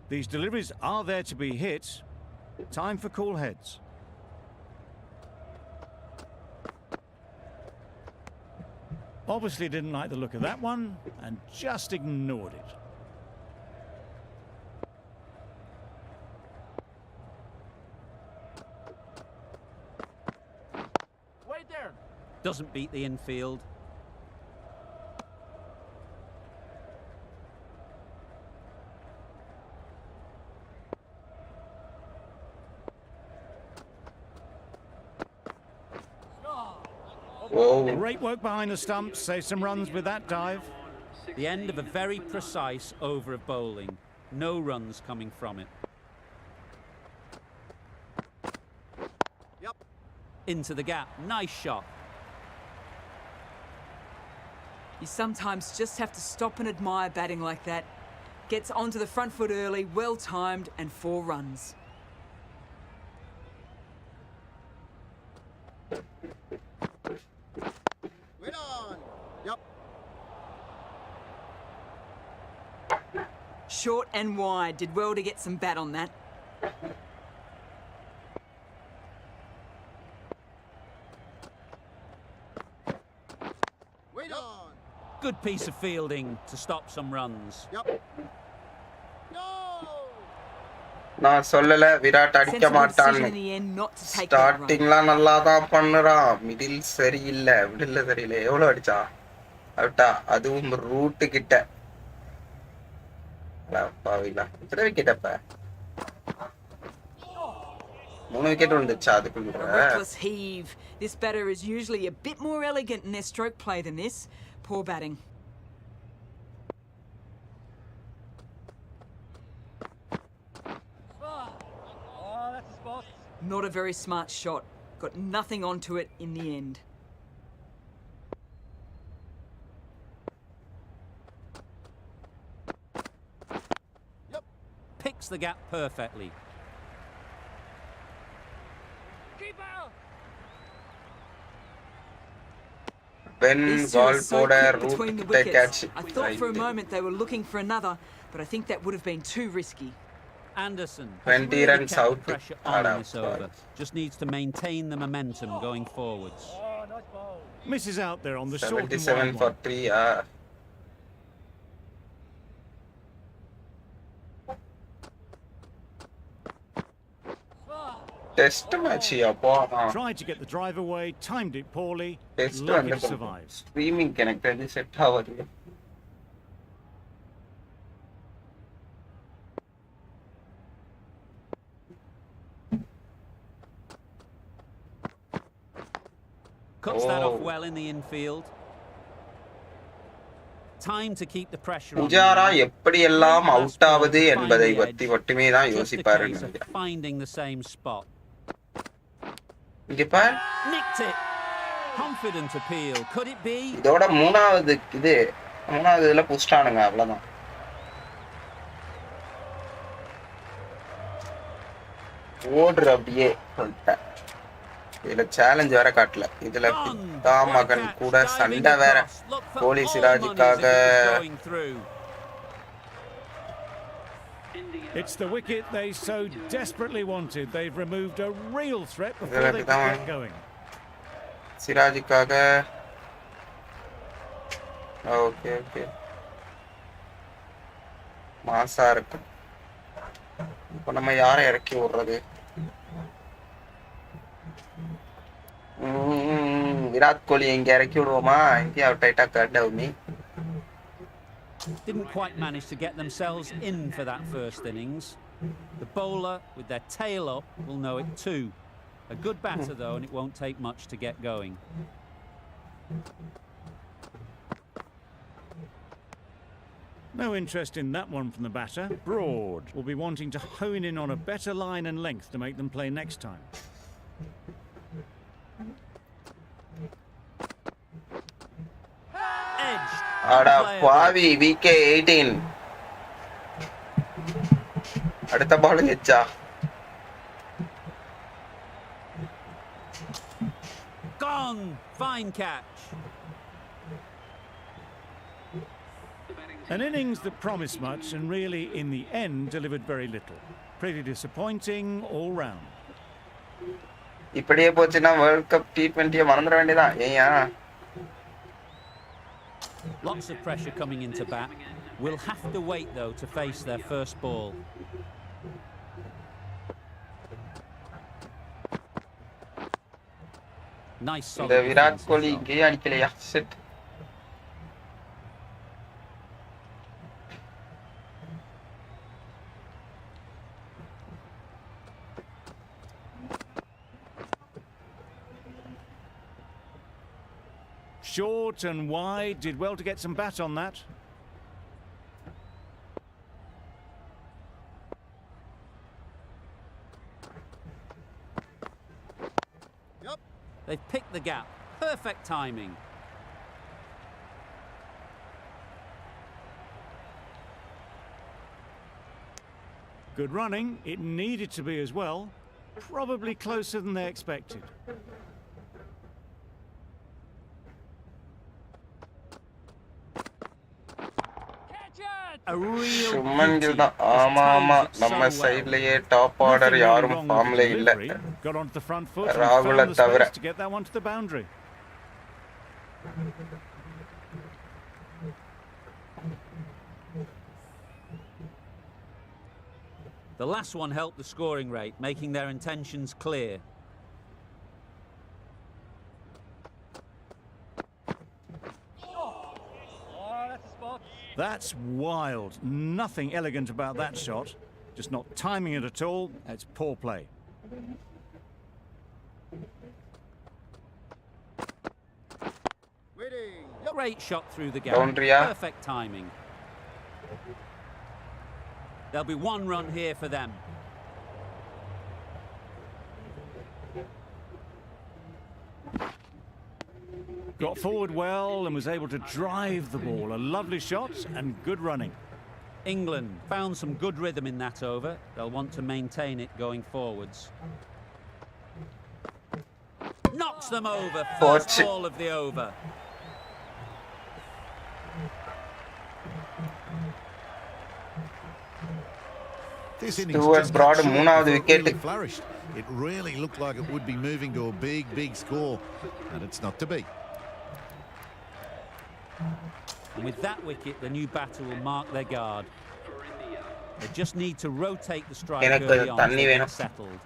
C: These deliveries are there to be hit, Time for cool heads. Obviously didn't like the look of that one and just ignored it.
G: Wait there.
B: Doesn't beat the infield.
A: Whoa.
C: Great work behind the stumps. Save some runs with that dive.
B: The end of a very precise over of bowling. No runs coming from it.
H: Yep.
B: Into the gap. Nice shot.
F: You sometimes just have to stop and admire batting like that. Gets onto the front foot early, well timed, and 4 runs.
H: Wait on. Yep.
F: Short and wide. Did well to get some bat on that.
H: Wait on.
B: Good piece of fielding to stop some runs.
H: Yep. No.
A: நான் சொல்லல விராட் அடிக்க
F: Sensible decision
A: மாட்டான்னு.
F: in the end not to take that run.
A: ஸ்டார்டிங்லாம் நல்லா தான் பண்ணுறான். Middle சரியில்லை. Middle சரியில்லை. எவ்வளோ அடிச்சா அவுட்டா? அதுவும் ரூட்டு கிட்ட. பாவிலா எத்தனை விக்கெட் அப்ப? 3 விக்கெட் வந்துச்சா அதுக்குள்ள?
F: Reckless heave. This batter is usually a bit more elegant in their stroke play than this. Poor batting.
G: Oh, that's a spot.
F: Not a very smart shot. Got nothing onto it in the end.
B: Picks the gap perfectly.
G: Keeper.
A: When
F: These two
A: ball
F: are so
A: போட
F: quick between the
A: root they catch.
F: wickets. I thought for a moment they were looking for another, but I think that would have been too risky.
B: Anderson
A: 20
B: has really
A: runs
B: kept
A: out.
B: the pressure on
A: Ada,
B: in this over. Just needs to maintain the momentum going forwards.
G: Oh, nice ball.
C: Misses out there on the short and
A: 77
C: wide
A: for
C: one.
A: 3. Test match அப்போ
C: Tried to get the drive away, timed it poorly.
A: Test
C: Lucky
A: வந்து
C: to survive.
A: Streaming connect set ஆகுது.
B: Cuts that off
A: Oh.
B: well in the infield. Time to keep the pressure on.
A: Pujara எப்படி எல்லாம்
B: Last
A: out
B: ball
A: ஆவது
B: to find
A: என்பதை
B: the
A: பத்தி
B: edge.
A: மட்டுமே தான்
B: Just a
A: யோசிப்பாருன்னு
B: case of
A: நினைக்கிறேன்.
B: finding the same spot.
A: இங்க பார்,
B: Nicked it. Confident appeal. Could it be?
A: இதோட மூணாவது இதுல புஷ்டானுங்க அவ்வளவுதான். ஓடுற அப்படியே சொல்லிட்டேன். இதுல சேலஞ்ச் வேற காட்டல. இதுல பித்தா மகன் கூட சண்டை வேற. கோலி சிராஜுக்காக
C: It's the wicket they so desperately wanted. They've removed a real threat before they could get going.
A: சிராஜுக்காக ஓகே ஓகே மாசா இருக்கு. இப்போ நம்ம யாரை இறக்கி விடுறது? விராட் கோலி எங்க இறக்கி விடுவோமா? இந்தியா டைட்டா cut ஆகுமி.
B: Didn't quite manage to get themselves in for that first innings. The bowler, with their tail up, will know it too. A good batter though, and it won't take much to get going.
C: No interest in that one from the batter. Broad will be wanting to hone in on a better line and length to make them play next time.
B: Edged.
A: அடா
B: Unplayable.
A: பாவி, VK 18. அடுத்த பால் எச்சா.
B: Gone. Fine catch.
C: An innings that promised much and really, in the end, delivered very little. Pretty disappointing all round.
A: இப்படியே போச்சுன்னா world cup T20 மறந்துட வேண்டியதான். ஏயா
B: Lots of pressure coming into bat. Will have to wait though to face their first ball. Nice solid.
A: இந்த Virat
B: defense
A: கோலி
B: as well.
A: இங்கேயே அடிக்கலையா? Shit.
C: Short and wide, did well to get some bat on that.
H: Yup.
B: They've picked the gap. Perfect timing.
C: Good running, it needed to be as well. Probably closer than they expected.
G: Catch it!
B: A real
A: Shubman
B: beauty.
A: Gill தான்.
B: Just
A: ஆமா ஆமா,
B: times it
A: நம்ம
B: so well.
A: சைட்லயே top order
C: Nothing really
A: யாரும்
C: wrong with
A: ஃபார்ம்ல
C: the
A: இல்ல.
C: delivery. Got onto the front foot and
A: ராகுல
C: found the
A: தவிர.
C: space to get that one to the boundary.
B: The last one helped the scoring rate, making their intentions clear.
G: Oh, that's a spot.
C: That's wild. Nothing elegant about that shot. Just not timing it at all. It's poor play.
H: Waiting. Yup.
B: Great shot through the gap.
A: Boundary-ya?
B: Perfect timing. There'll be one run here for them.
C: Got forward well and was able to drive the ball. A lovely shot and good running.
B: England found some good rhythm in that over. They'll want to maintain it going forwards. Knocks them over. First
A: Pochi.
B: ball of the over.
D: This innings
A: Stuart
D: just
A: Broad
D: got short
A: மூணாவது
D: before it
A: wicket.
D: really flourished. It really looked like it would be moving to a big score, and it's not to be.
B: And with that wicket, the new batter will mark their guard. They just need to rotate the strike
A: எனக்கு
B: early on
A: தண்ணி
B: to get
A: வேணும்.
B: settled.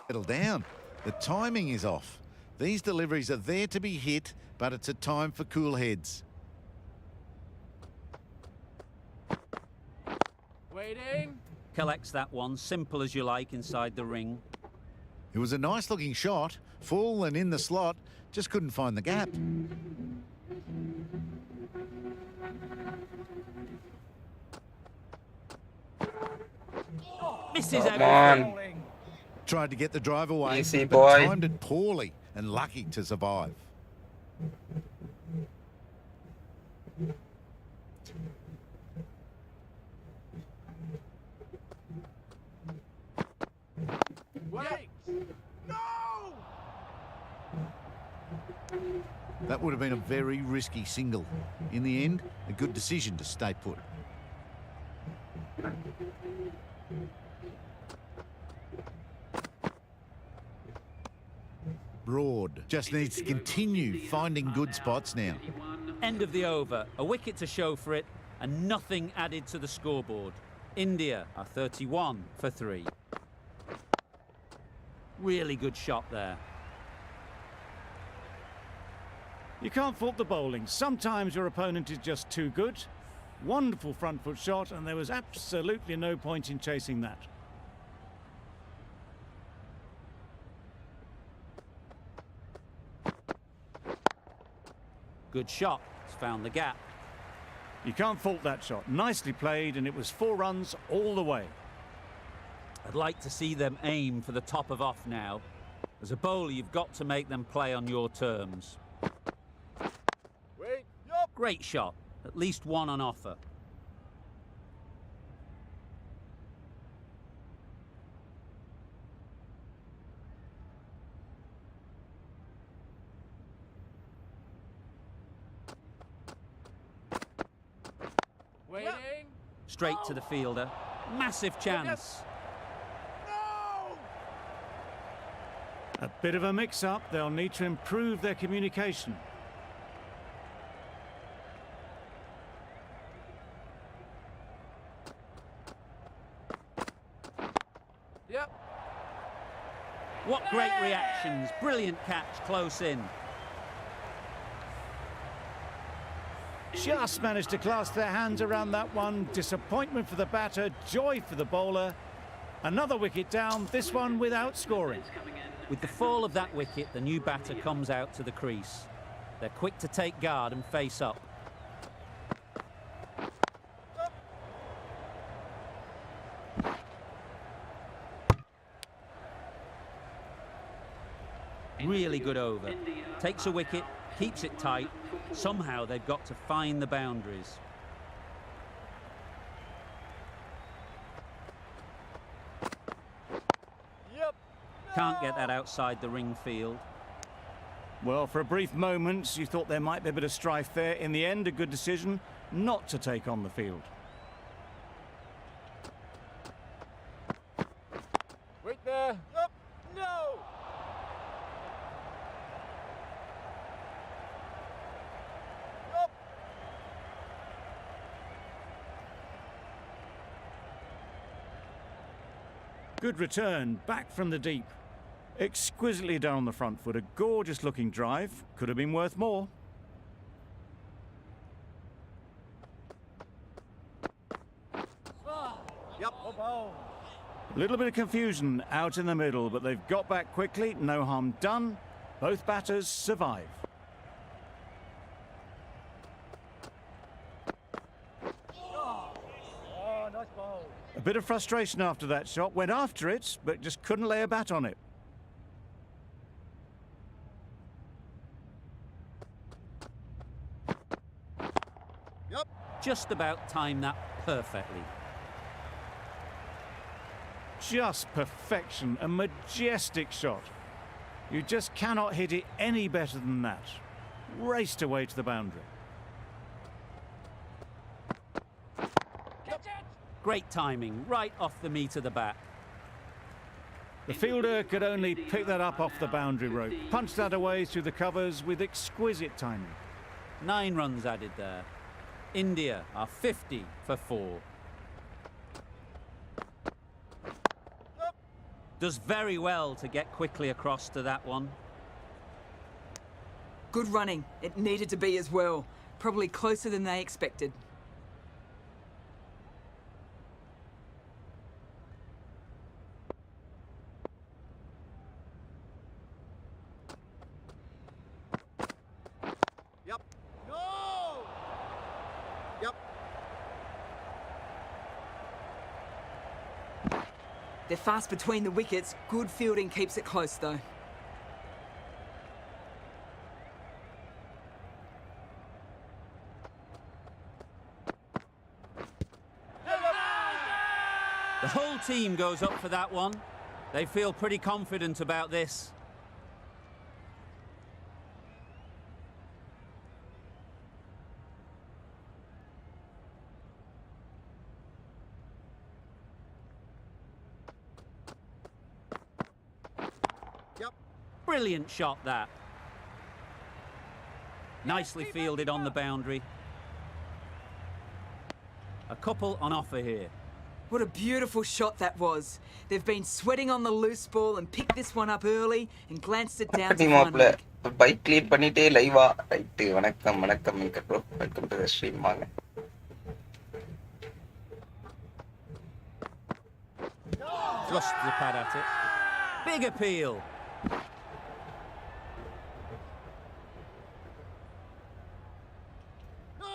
D: Settle down. The timing is off. These deliveries are there to be hit, but it's a time for cool heads.
G: Waiting.
B: Collects that one, simple as you like, inside the ring.
D: It was a nice looking shot, full and in the slot, just couldn't find the gap.
B: Misses
A: Come
B: everything.
A: on.
D: Tried to get the drive away,
A: Easy,
D: but
A: boy.
D: timed it poorly and lucky to survive.
G: Wait. No!
D: That would have been a very risky single. In the end, a good decision to stay put. Broad just needs to continue finding good spots now.
B: End of the over. A wicket to show for it, and nothing added to the scoreboard. India are 31 for 3. Really good shot there.
C: You can't fault the bowling. Sometimes your opponent is just too good. Wonderful front foot shot, and there was absolutely no point in chasing that.
B: Good shot. It's found the gap.
C: You can't fault that shot. Nicely played, and it was 4 runs all the way.
B: I'd like to see them aim for the top of off now. As a bowler, you've got to make them play on your terms. Great shot. At least one on offer.
G: Waiting.
B: Straight to the fielder. Massive chance.
G: No!
C: A bit of a mix-up. They'll need to improve their communication.
G: Yep.
B: What great reactions. Brilliant catch close in.
C: Just managed to clasp their hands around that one. Disappointment for the batter, joy for the bowler. Another wicket down, this one without scoring.
B: With the fall of that wicket, the new batter comes out to the crease. They're quick to take guard and face up. Really good over. Takes a wicket, keeps it tight. Somehow they've got to find the boundaries.
G: Yep.
B: Can't get that outside the ring field.
C: Well, for a brief moment, you thought there might be a bit of strife there. In the end, a good decision not to take on the field.
G: Wait there. Yep. No! Yep.
C: Good return, back from the deep. Exquisitely done on the front foot. A gorgeous looking drive. Could have been worth more.
H: Yep.
C: A little bit of confusion out in the middle, but they've got back quickly. No harm done. Both batters survive.
G: Oh, nice ball.
C: A bit of frustration after that shot. Went after it, but just couldn't lay a bat on it.
H: Yep.
B: Just about timed that perfectly.
C: Just perfection. A majestic shot. You just cannot hit it any better than that. Raced away to the boundary.
G: Catch it!
B: Great timing, right off the meat of the bat.
C: The fielder could only pick that up off the boundary rope. Punched that away through the covers with exquisite timing.
B: 9 runs added there. India are 50 for 4. Does very well to get quickly across to that one.
F: Good running. It needed to be as well. Probably closer than they expected.
H: Yep. No! Yep.
F: They're fast between the wickets. Good fielding keeps it close though.
B: The whole team goes up for that one. They feel pretty confident about this.
H: Yep.
B: Brilliant shot that. Nicely fielded on the boundary. A couple on offer here.
F: What a beautiful shot that was. They've been sweating on the loose ball and picked this one up early and glanced it down to
A: மாப்ள
F: final.
A: Bike clean பண்ணிட்டே லைவா right வணக்கம் வணக்கம் bro welcome to the stream வாங்க
B: Thrust the pad at it. Big appeal.
H: No!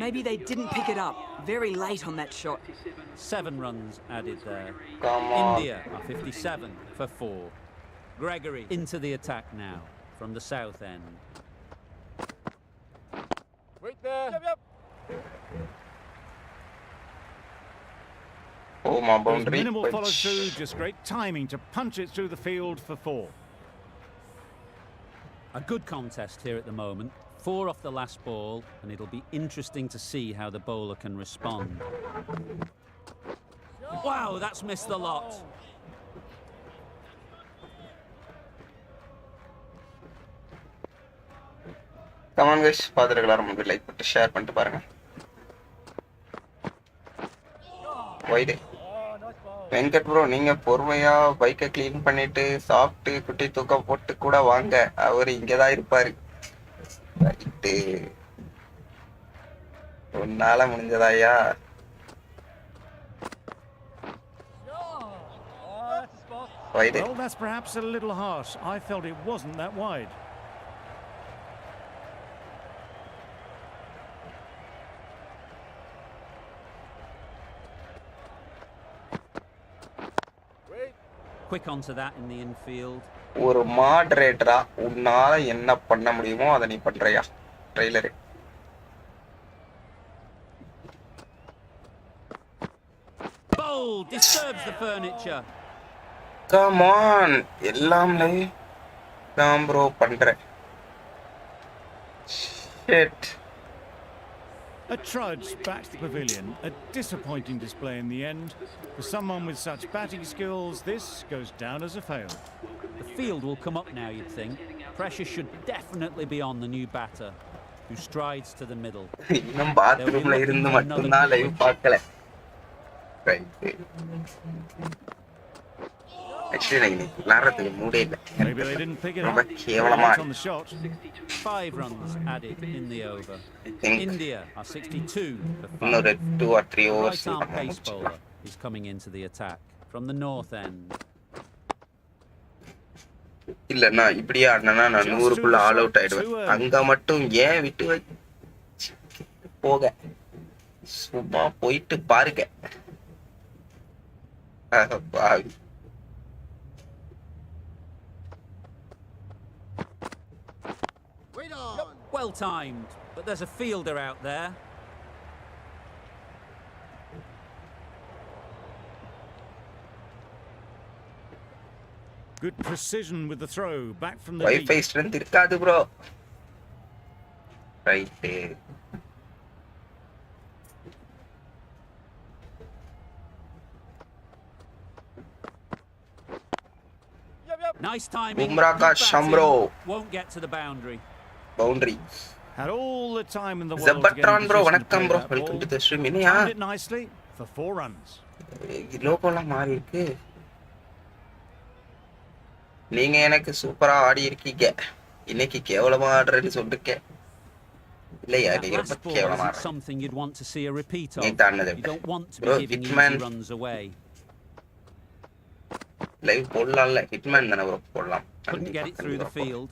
F: Maybe they didn't pick it up. Very late on that shot.
B: 7 runs added there.
A: Come on.
B: India are 57 for 4. Gregory into the attack now from the south end.
G: Wait there. Yep.
A: Oh, my
C: There was
A: boundary.
C: minimal follow through, just great timing to punch it through the field for 4.
B: A good contest here at the moment. 4 off the last ball, and it'll be interesting to see how the bowler can respond. Wow, that's missed the lot.
A: Come on guys, பாத்துக்கலாம் நம்ம like பண்ணிட்டு share பண்ணிட்டு பாருங்க. White Venkat bro, நீங்க பொறுமையா பைக்கை clean பண்ணிட்டு சாப்பிட்டு குட்டி தூக்கம் போட்டு கூட வாங்க, அவர் இங்கதான் இருப்பாரு. ரைட்டு, உன்னால முடிஞ்சதாயா? White.
C: Well, that's perhaps a little harsh. I felt it wasn't that wide.
B: Quick onto that in the infield.
A: ஒரு மாடரேட்டரா உன்னால என்ன பண்ண முடியுமோ அதை நீ பண்றியா trailer?
B: Bowl disturbs the furniture.
A: Come on, எல்லாமே தான் ப்ரோ பண்றேன். Shit.
C: A trudge back to the pavilion. A disappointing display in the end. For someone with such batting skills, this goes down as a fail.
B: The field will come up now, you'd think. Pressure should definitely be on the new batter, who strides to the middle.
A: இன்னும் பாத்ரூம்ல இருந்து மட்டும்தான் live பார்க்கல. Right. Actually எனக்கு விளையாடுறதுக்கு மூடே இல்லை.
C: Maybe they didn't pick it
A: ரொம்ப
C: up.
A: கேவலமா
C: On the shot.
B: 5 runs added in the over.
A: I think
B: India are 62 for 5.
A: இன்னொரு 2 or 3
B: Right
A: overs
B: arm pace bowler is coming into the attack from the north end.
A: இல்லன்னா இப்படியே ஆடினா நான் 100க்குள்ள all out ஆயிடுவேன். அங்க மட்டும் ஏன் விட்டு போக, சும்மா போயிட்டு பாருங்க.
H: Wait on.
B: Well timed, but there's a fielder out there.
C: Good precision with the throw back from the
A: wifi
C: deep.
A: Strength இருக்காது bro. Right.
B: Nice timing.
A: Bumrah ka
B: Good batting.
A: Shamro.
B: Won't get to the boundary.
A: Boundary.
C: Had all the time in the world to get
A: ஜபட்ரான்
C: in
A: bro,
C: position to
A: வணக்கம்
C: play
A: bro,
C: that
A: welcome to
C: ball.
A: The stream. என்னையா
C: Timed it nicely for 4 runs.
A: லோகோலாம் மாறி இருக்கு. நீங்க எனக்கு சூப்பரா ஆடி இருக்கீங்க. இன்னைக்கு கேவலமா ஆடுறேன்னு சொல்லிருக்க. இல்லையா,
B: That
A: நீங்க
B: last
A: ரொம்ப
B: ball
A: கேவலமா
B: isn't
A: ஆடுறீங்க.
B: something you'd want to see a repeat of.
A: நேத்து ஆடினது
B: You don't want to be
A: Bro,
B: giving
A: Hitman.
B: easy runs away.
A: Live போடலாம்ல, ஹிட்மேன் தானே ப்ரோ போடலாம்.
B: Couldn't get it through the field.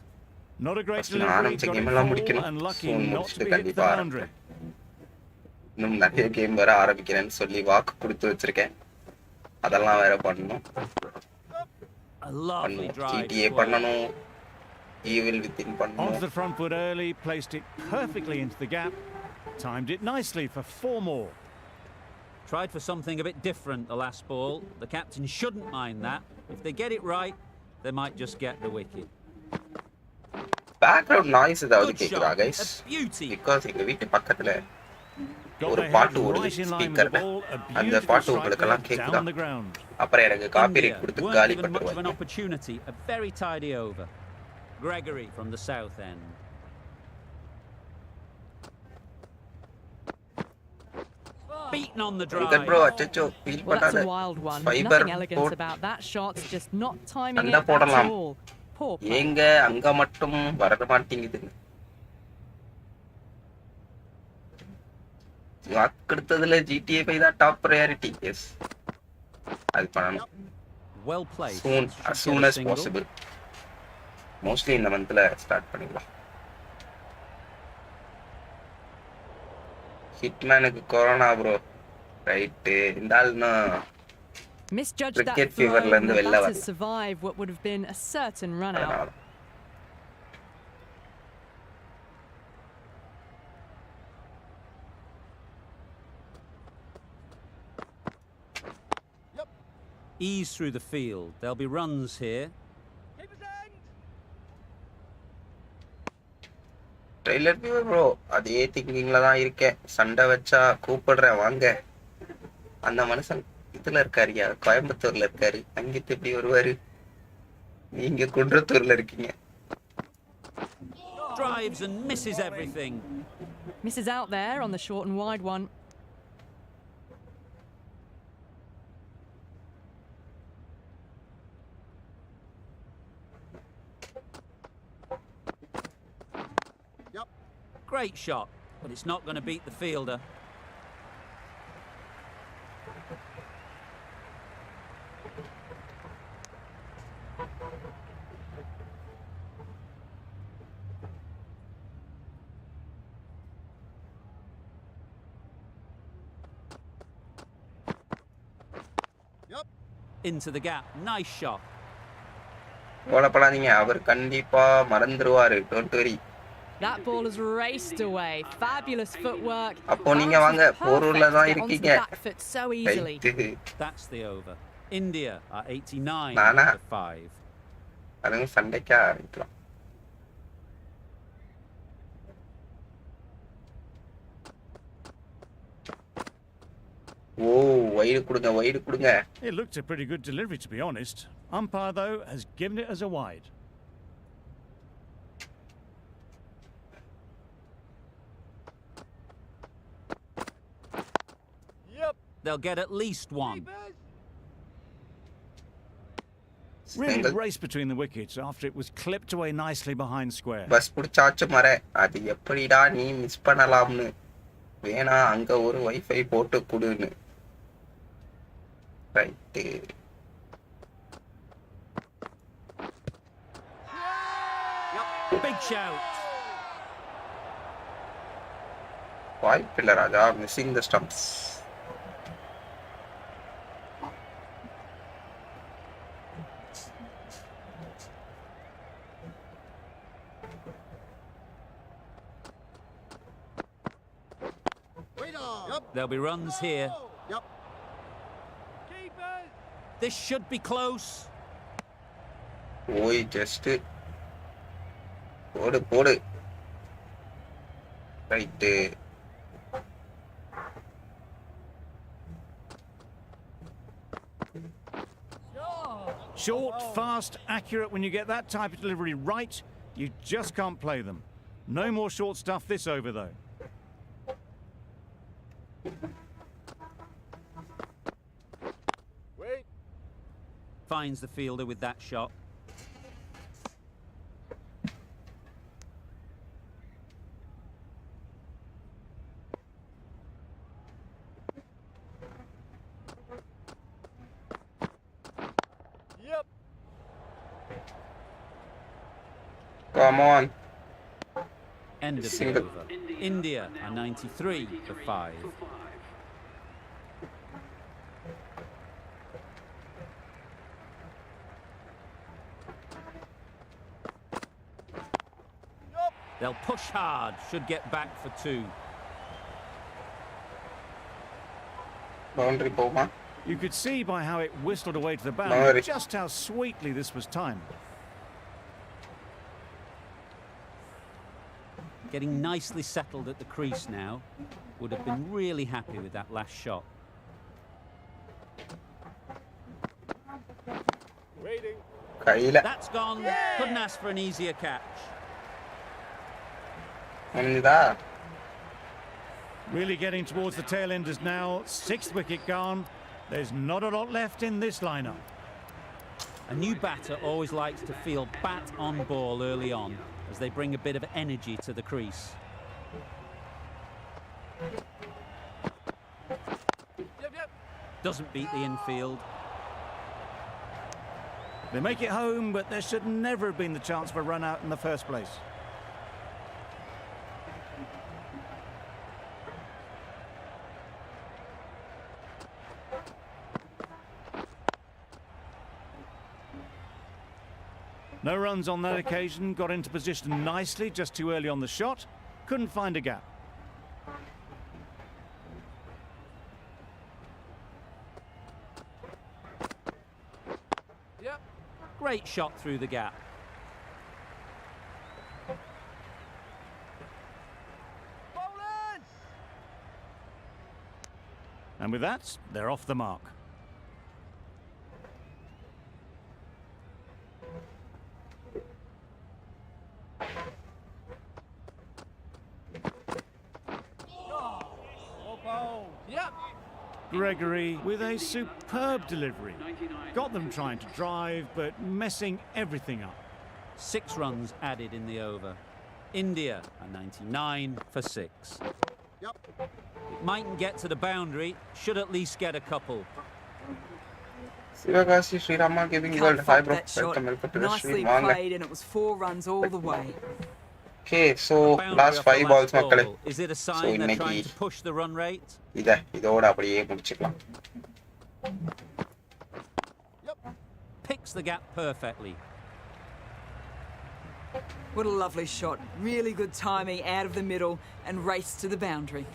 C: Not a great
A: First
C: delivery,
A: ஆரம்பிச்ச
C: got
A: game
C: it
A: எல்லாம்
C: full
A: முடிக்கணும்.
C: and lucky
A: Soon
C: not to
A: முடிச்சுட்டு
C: be hit the
A: கண்டிப்பா
C: boundary.
A: இன்னும் நிறைய கேம் வேற ஆரம்பிக்கிறேன்னு சொல்லி வாக்கு கொடுத்து வச்சிருக்கேன். அதெல்லாம் வேற பண்ணணும்.
B: A lovely drive.
A: GTA
B: square.
A: பண்ணணும், ஈவில் வித்தின்
C: Onto
A: பண்ணணும்.
C: the front foot early, placed it perfectly into the gap. Timed it nicely for 4 more.
B: Tried for something a bit different the last ball. The captain shouldn't mind that. If they get it right, they might just get the wicket.
A: Background noise ஏதாவது
B: Good
A: கேக்குதா
B: shot.
A: Guys?
B: A beauty.
A: Because எங்க வீட்டு பக்கத்துல
C: Got
A: ஒரு
C: the head
A: பாட்டு ஓடுது
C: right in line with the
A: ஸ்பீக்கர்ல.
C: ball. A
A: அந்த
C: beautiful
A: பாட்டு
C: strike
A: உங்களுக்கெல்லாம்
C: there,
A: கேக்குதா?
C: down the ground.
A: அப்புறம் எனக்கு காப்பி
B: India
A: ரைட் கொடுத்து
B: weren't
A: காலி
B: given much of an
A: பண்ணிடுவாங்க.
B: opportunity. A very tidy over. Gregory from the south end. Beaten on the
A: Venkat bro,
B: drive.
A: அச்சச்சோ ஃபீல்
E: Well, that's
A: பண்ணாத.
E: a wild one.
A: Fibre
E: Nothing elegant about that shot. Just not timing
A: நல்லா
E: it at
A: போடலாம்.
E: all. Poor play.
A: ஏங்க அங்க மட்டும் வர மாட்டேங்குது. வாக்கெடுத்ததுல GTA 5 தான் டாப் ப்ரையாரிட்டி. எஸ், அது பண்ணணும்.
B: Well played.
A: soon,
B: Should
A: as soon
B: get a
A: as
B: single.
A: possible. Mostly இந்த மந்த்ல ஸ்டார்ட் பண்ணிடலாம். ஹிட்மேனுக்கு கொரோனா ப்ரோ. ரைட்டு. இந்த ஆள்னா
E: Misjudged that
A: cricket
E: flow,
A: feverல
E: and
A: இருந்து
E: the
A: வெளில
E: batters
A: வரல.
E: survived what would have been a certain run out.
A: அதனால.
B: Ease through the field. There'll be runs here.
A: Trailer viewer bro, அதே திங்கிங்ல தான் இருக்கேன். சண்டை வச்சா கூப்பிடுறேன் வாங்க. அந்த மனுஷன் இதுல இருக்காருயா, கோயம்புத்தூர்ல இருக்காரு. அங்கிட்டு எப்படி வருவாரு? நீங்க குன்றத்தூர்ல இருக்கீங்க.
B: Drives and misses everything.
E: Misses out there on the short and wide one.
B: Great shot, but it's not going to beat the fielder. Into the gap. Nice shot.
A: கவலைப்படாதீங்க, அவர் கண்டிப்பா மறந்துருவாரு. Don't worry.
E: That ball has raced away. Fabulous footwork.
A: அப்போ நீங்க வாங்க, போரூர்ல தான் இருக்கீங்க.
E: So easily.
B: That's the over. India are 89
A: நானா?
B: for 5.
A: அதுங்க சண்டைக்கா ஆரம்பிக்கலாம். ஓ, வைடு கொடுங்க, வைடு கொடுங்க.
C: It looked a pretty good delivery, to be honest. Umpire, though, has given it as a wide.
B: They'll get at least one.
C: Really
A: Single.
C: raced between the wickets after it was clipped away nicely behind square.
A: Bus பிடிச்சாச்சு மர. அது எப்படிடா நீ miss பண்ணலாம்னு. வேணா அங்க ஒரு wifi போட்டு கொடுன்னு. ரைட்டு.
B: Big shout.
A: வாய்ப்பில்லை ராஜா. Missing the stumps.
B: There'll be runs here.
H: Yep.
B: This should be close.
A: போய் ஜஸ்ட் போடு போடு. Right.
C: Short, fast, accurate. When you get that type of delivery right, you just can't play them. No more short stuff this over, though.
G: Wait.
B: Finds the fielder with that shot.
G: Yep.
A: Come on.
B: End of the
A: Single.
B: over. India are 93 for 5. They'll push hard, should get back for 2.
A: Boundary போமா?
C: You could see by how it whistled away to the
A: Boundary.
C: boundary just how sweetly this was timed.
B: Getting nicely settled at the crease now. Would have been really happy with that last shot.
G: Waiting.
A: கையில
B: That's gone. Couldn't ask for an easier catch.
A: முடிஞ்சுதா?
C: Really getting towards the tail enders now. 6th wicket gone. There's not a lot left in this lineup.
B: A new batter always likes to feel bat on ball early on as they bring a bit of energy to the crease.
G: Yep.
B: Doesn't beat the infield.
C: They make it home, but there should never have been the chance for a run out in the first place. No runs on that occasion, got into position nicely, just too early on the shot. Couldn't find a gap.
G: Yep.
B: Great shot through the gap.
G: Bowling!
C: And with that, they're off the mark.
G: Yep.
C: Gregory with a superb delivery. Got them trying to drive, but messing everything up.
B: 6 runs added in the over. India a 99 for 6.
H: Yep.
B: It mightn't get to the boundary, should at least get a couple.
A: Sivakasi Srirama giving
F: Can't
A: world hi
F: fault
A: bro.
F: that shot.
A: Welcome to the
F: Nicely
A: stream. வாங்க.
F: played, and it was 4 runs all the way.
A: Okay, so
B: Boundary
A: last
B: off the
A: 5 balls
B: last
A: மக்களே.
B: ball. Is it a
A: So
B: sign they're
A: இன்னைக்கு
B: trying to push the run rate?
A: இதோட அப்படியே முடிச்சுக்கலாம்.
B: Picks the gap perfectly.
F: What a lovely shot. Really good timing out of the middle and race to the boundary.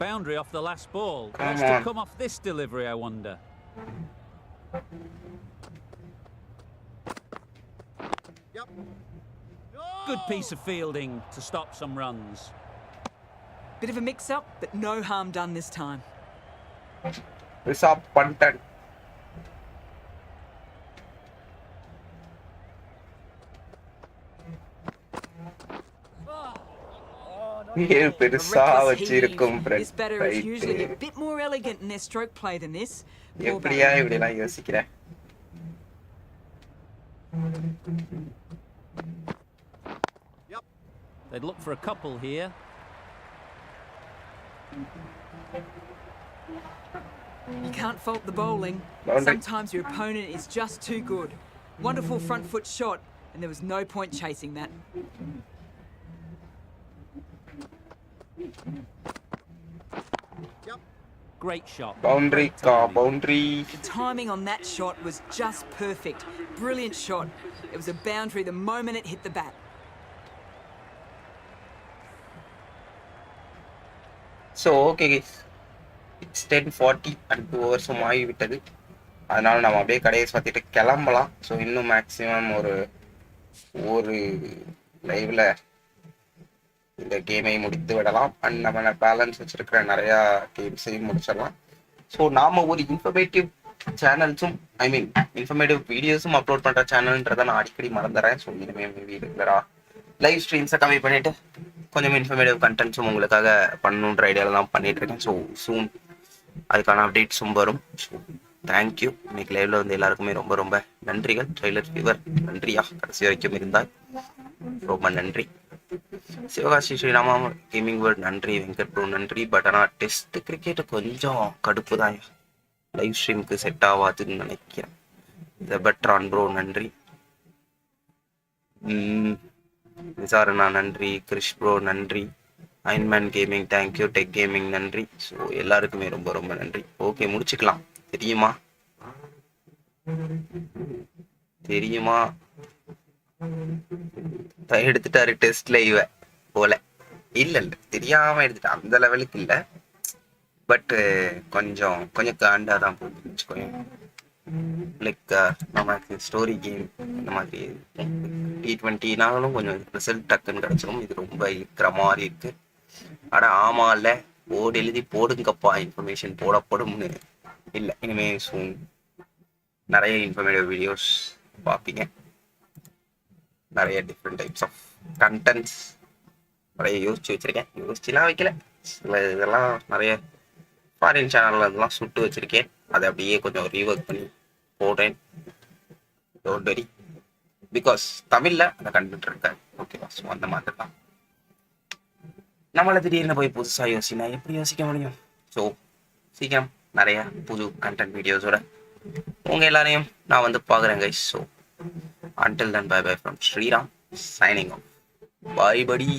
B: Boundary off the last ball.
A: Come
B: What's to
A: on.
B: come off this delivery, I wonder?
H: Yep.
B: Good piece of fielding to stop some runs.
F: Bit of a mix-up, but no harm done this time.
A: Rishabh Pantan.
F: A
A: பெருசா
F: reckless
A: வச்சிருக்கும்
F: heave. This batter is
A: Right.
F: usually a bit more elegant in their stroke play than this. Poor
A: எப்படியா
F: batter.
A: இப்படி எல்லாம் யோசிக்கிறேன்.
B: They'd look for a couple here.
F: You can't fault the bowling.
A: Boundary.
F: Sometimes your opponent is just too good. Wonderful front foot shot, and there was no point chasing that.
B: Great shot.
A: Boundary
B: Great
A: ka
B: timing.
A: boundary.
F: The timing on that shot was just perfect. Brilliant shot. It was a boundary the moment it hit the bat.
A: So okay guys, it's 10:40 and 2 hours ஆகிவிட்டது. அதனால நம்ம அப்படியே கடையை சாத்திட்டு கிளம்பலாம். So இன்னும் maximum ஒரு லைவ்ல இந்த கேமை முடித்து விடலாம். அண்ட் நம்ம பேலன்ஸ் வச்சிருக்கிற நிறையா கேம்ஸையும் முடிச்சிடலாம். ஸோ நாம ஒரு இன்ஃபர்மேட்டிவ் சேனல்ஸும் இன்ஃபர்மேட்டிவ் வீடியோஸும் அப்லோட் பண்ணுற சேனல்ன்றதை நான் அடிக்கடி மறந்துடுறேன். ஸோ இனிமேல் மேபி ரெகுலராக லைவ் ஸ்ட்ரீம்ஸை கம்மி பண்ணிவிட்டு கொஞ்சம் இன்ஃபர்மேட்டிவ் கண்டென்ட்ஸும் உங்களுக்காக பண்ணணுன்ற ஐடியாவில் தான் பண்ணிட்டு இருக்கேன். ஸோ சூன் அதுக்கான அப்டேட்ஸும் வரும். So thank you. இன்னைக்கு லைவ்ல வந்து எல்லாருக்குமே ரொம்ப ரொம்ப நன்றிகள். ட்ரெய்லர் ஃபீவர் நன்றியா, கடைசி வரைக்கும் இருந்தால் ரொம்ப நன்றி. சிவகாசி ஸ்ரீராமா கேமிங் வேர்ல்ட் நன்றி. வெங்கட் ப்ரோ நன்றி. பட் ஆனால் டெஸ்ட் கிரிக்கெட் கொஞ்சம் கடுப்பு தான், லைவ் ஸ்ட்ரீமுக்கு செட் ஆகாதுன்னு நினைக்கிறேன். பெட்ரான் ப்ரோ நன்றி. விசாரணா நன்றி. கிரிஷ் ப்ரோ நன்றி. Iron Man gaming thank you. Tech gaming நன்றி. ஸோ எல்லாருக்குமே ரொம்ப ரொம்ப நன்றி. ஓகே முடிச்சுக்கலாம். தெரியுமா எடுத்துட்டாரு டெஸ்ட் லைவ போல. இல்ல தெரியாம எடுத்துட்டா, அந்த லெவலுக்கு இல்ல. பட் கொஞ்சம் காண்டா தான் போகுதுன்னு வச்சுக்கோங்க. லைக் நமக்கு ஸ்டோரி கேம் இந்த மாதிரி T20னாலும் கொஞ்சம் ரிசல்ட் டக்குன்னு கிடைச்சிடும். இது ரொம்ப இருக்கிற மாதிரி இருக்கு. ஆனா ஆமா இல்ல, போர்டு எழுதி போடுங்கப்பா, இன்ஃபர்மேஷன் போடப்படும்னு இல்லை. இனிமே சூன் நிறைய இன்ஃபர்மேட்டிவ் வீடியோஸ் பார்ப்பீங்க. நிறைய டிஃப்ரெண்ட் டைப்ஸ் ஆஃப் கண்டென்ட்ஸ் நிறைய யோசிச்சு வச்சிருக்கேன். யோசிச்சுலாம் வைக்கல, சில இதெல்லாம் நிறைய ஃபாரின் சேனல்ல இதெல்லாம் சுட்டு வச்சிருக்கேன். அதை அப்படியே கொஞ்சம் ரீவொர்க் பண்ணி போடுறேன். டோன்ட் வெரி, பிகாஸ் தமிழ்ல அந்த கண்டென்ட் இருக்காது. ஓகேவா? ஸோ அந்த மாதிரி தான். நம்மளை திடீர்னு போய் புதுசாக யோசினா எப்படி யோசிக்க முடியும்? ஸோ சீக்கிரம் நிறைய புது கண்டென்ட் வீடியோஸோட உங்க எல்லாரையும் நான் வந்து பார்க்குறேன் guys. So until then, bye bye from Sriram, signing off. Bye buddy.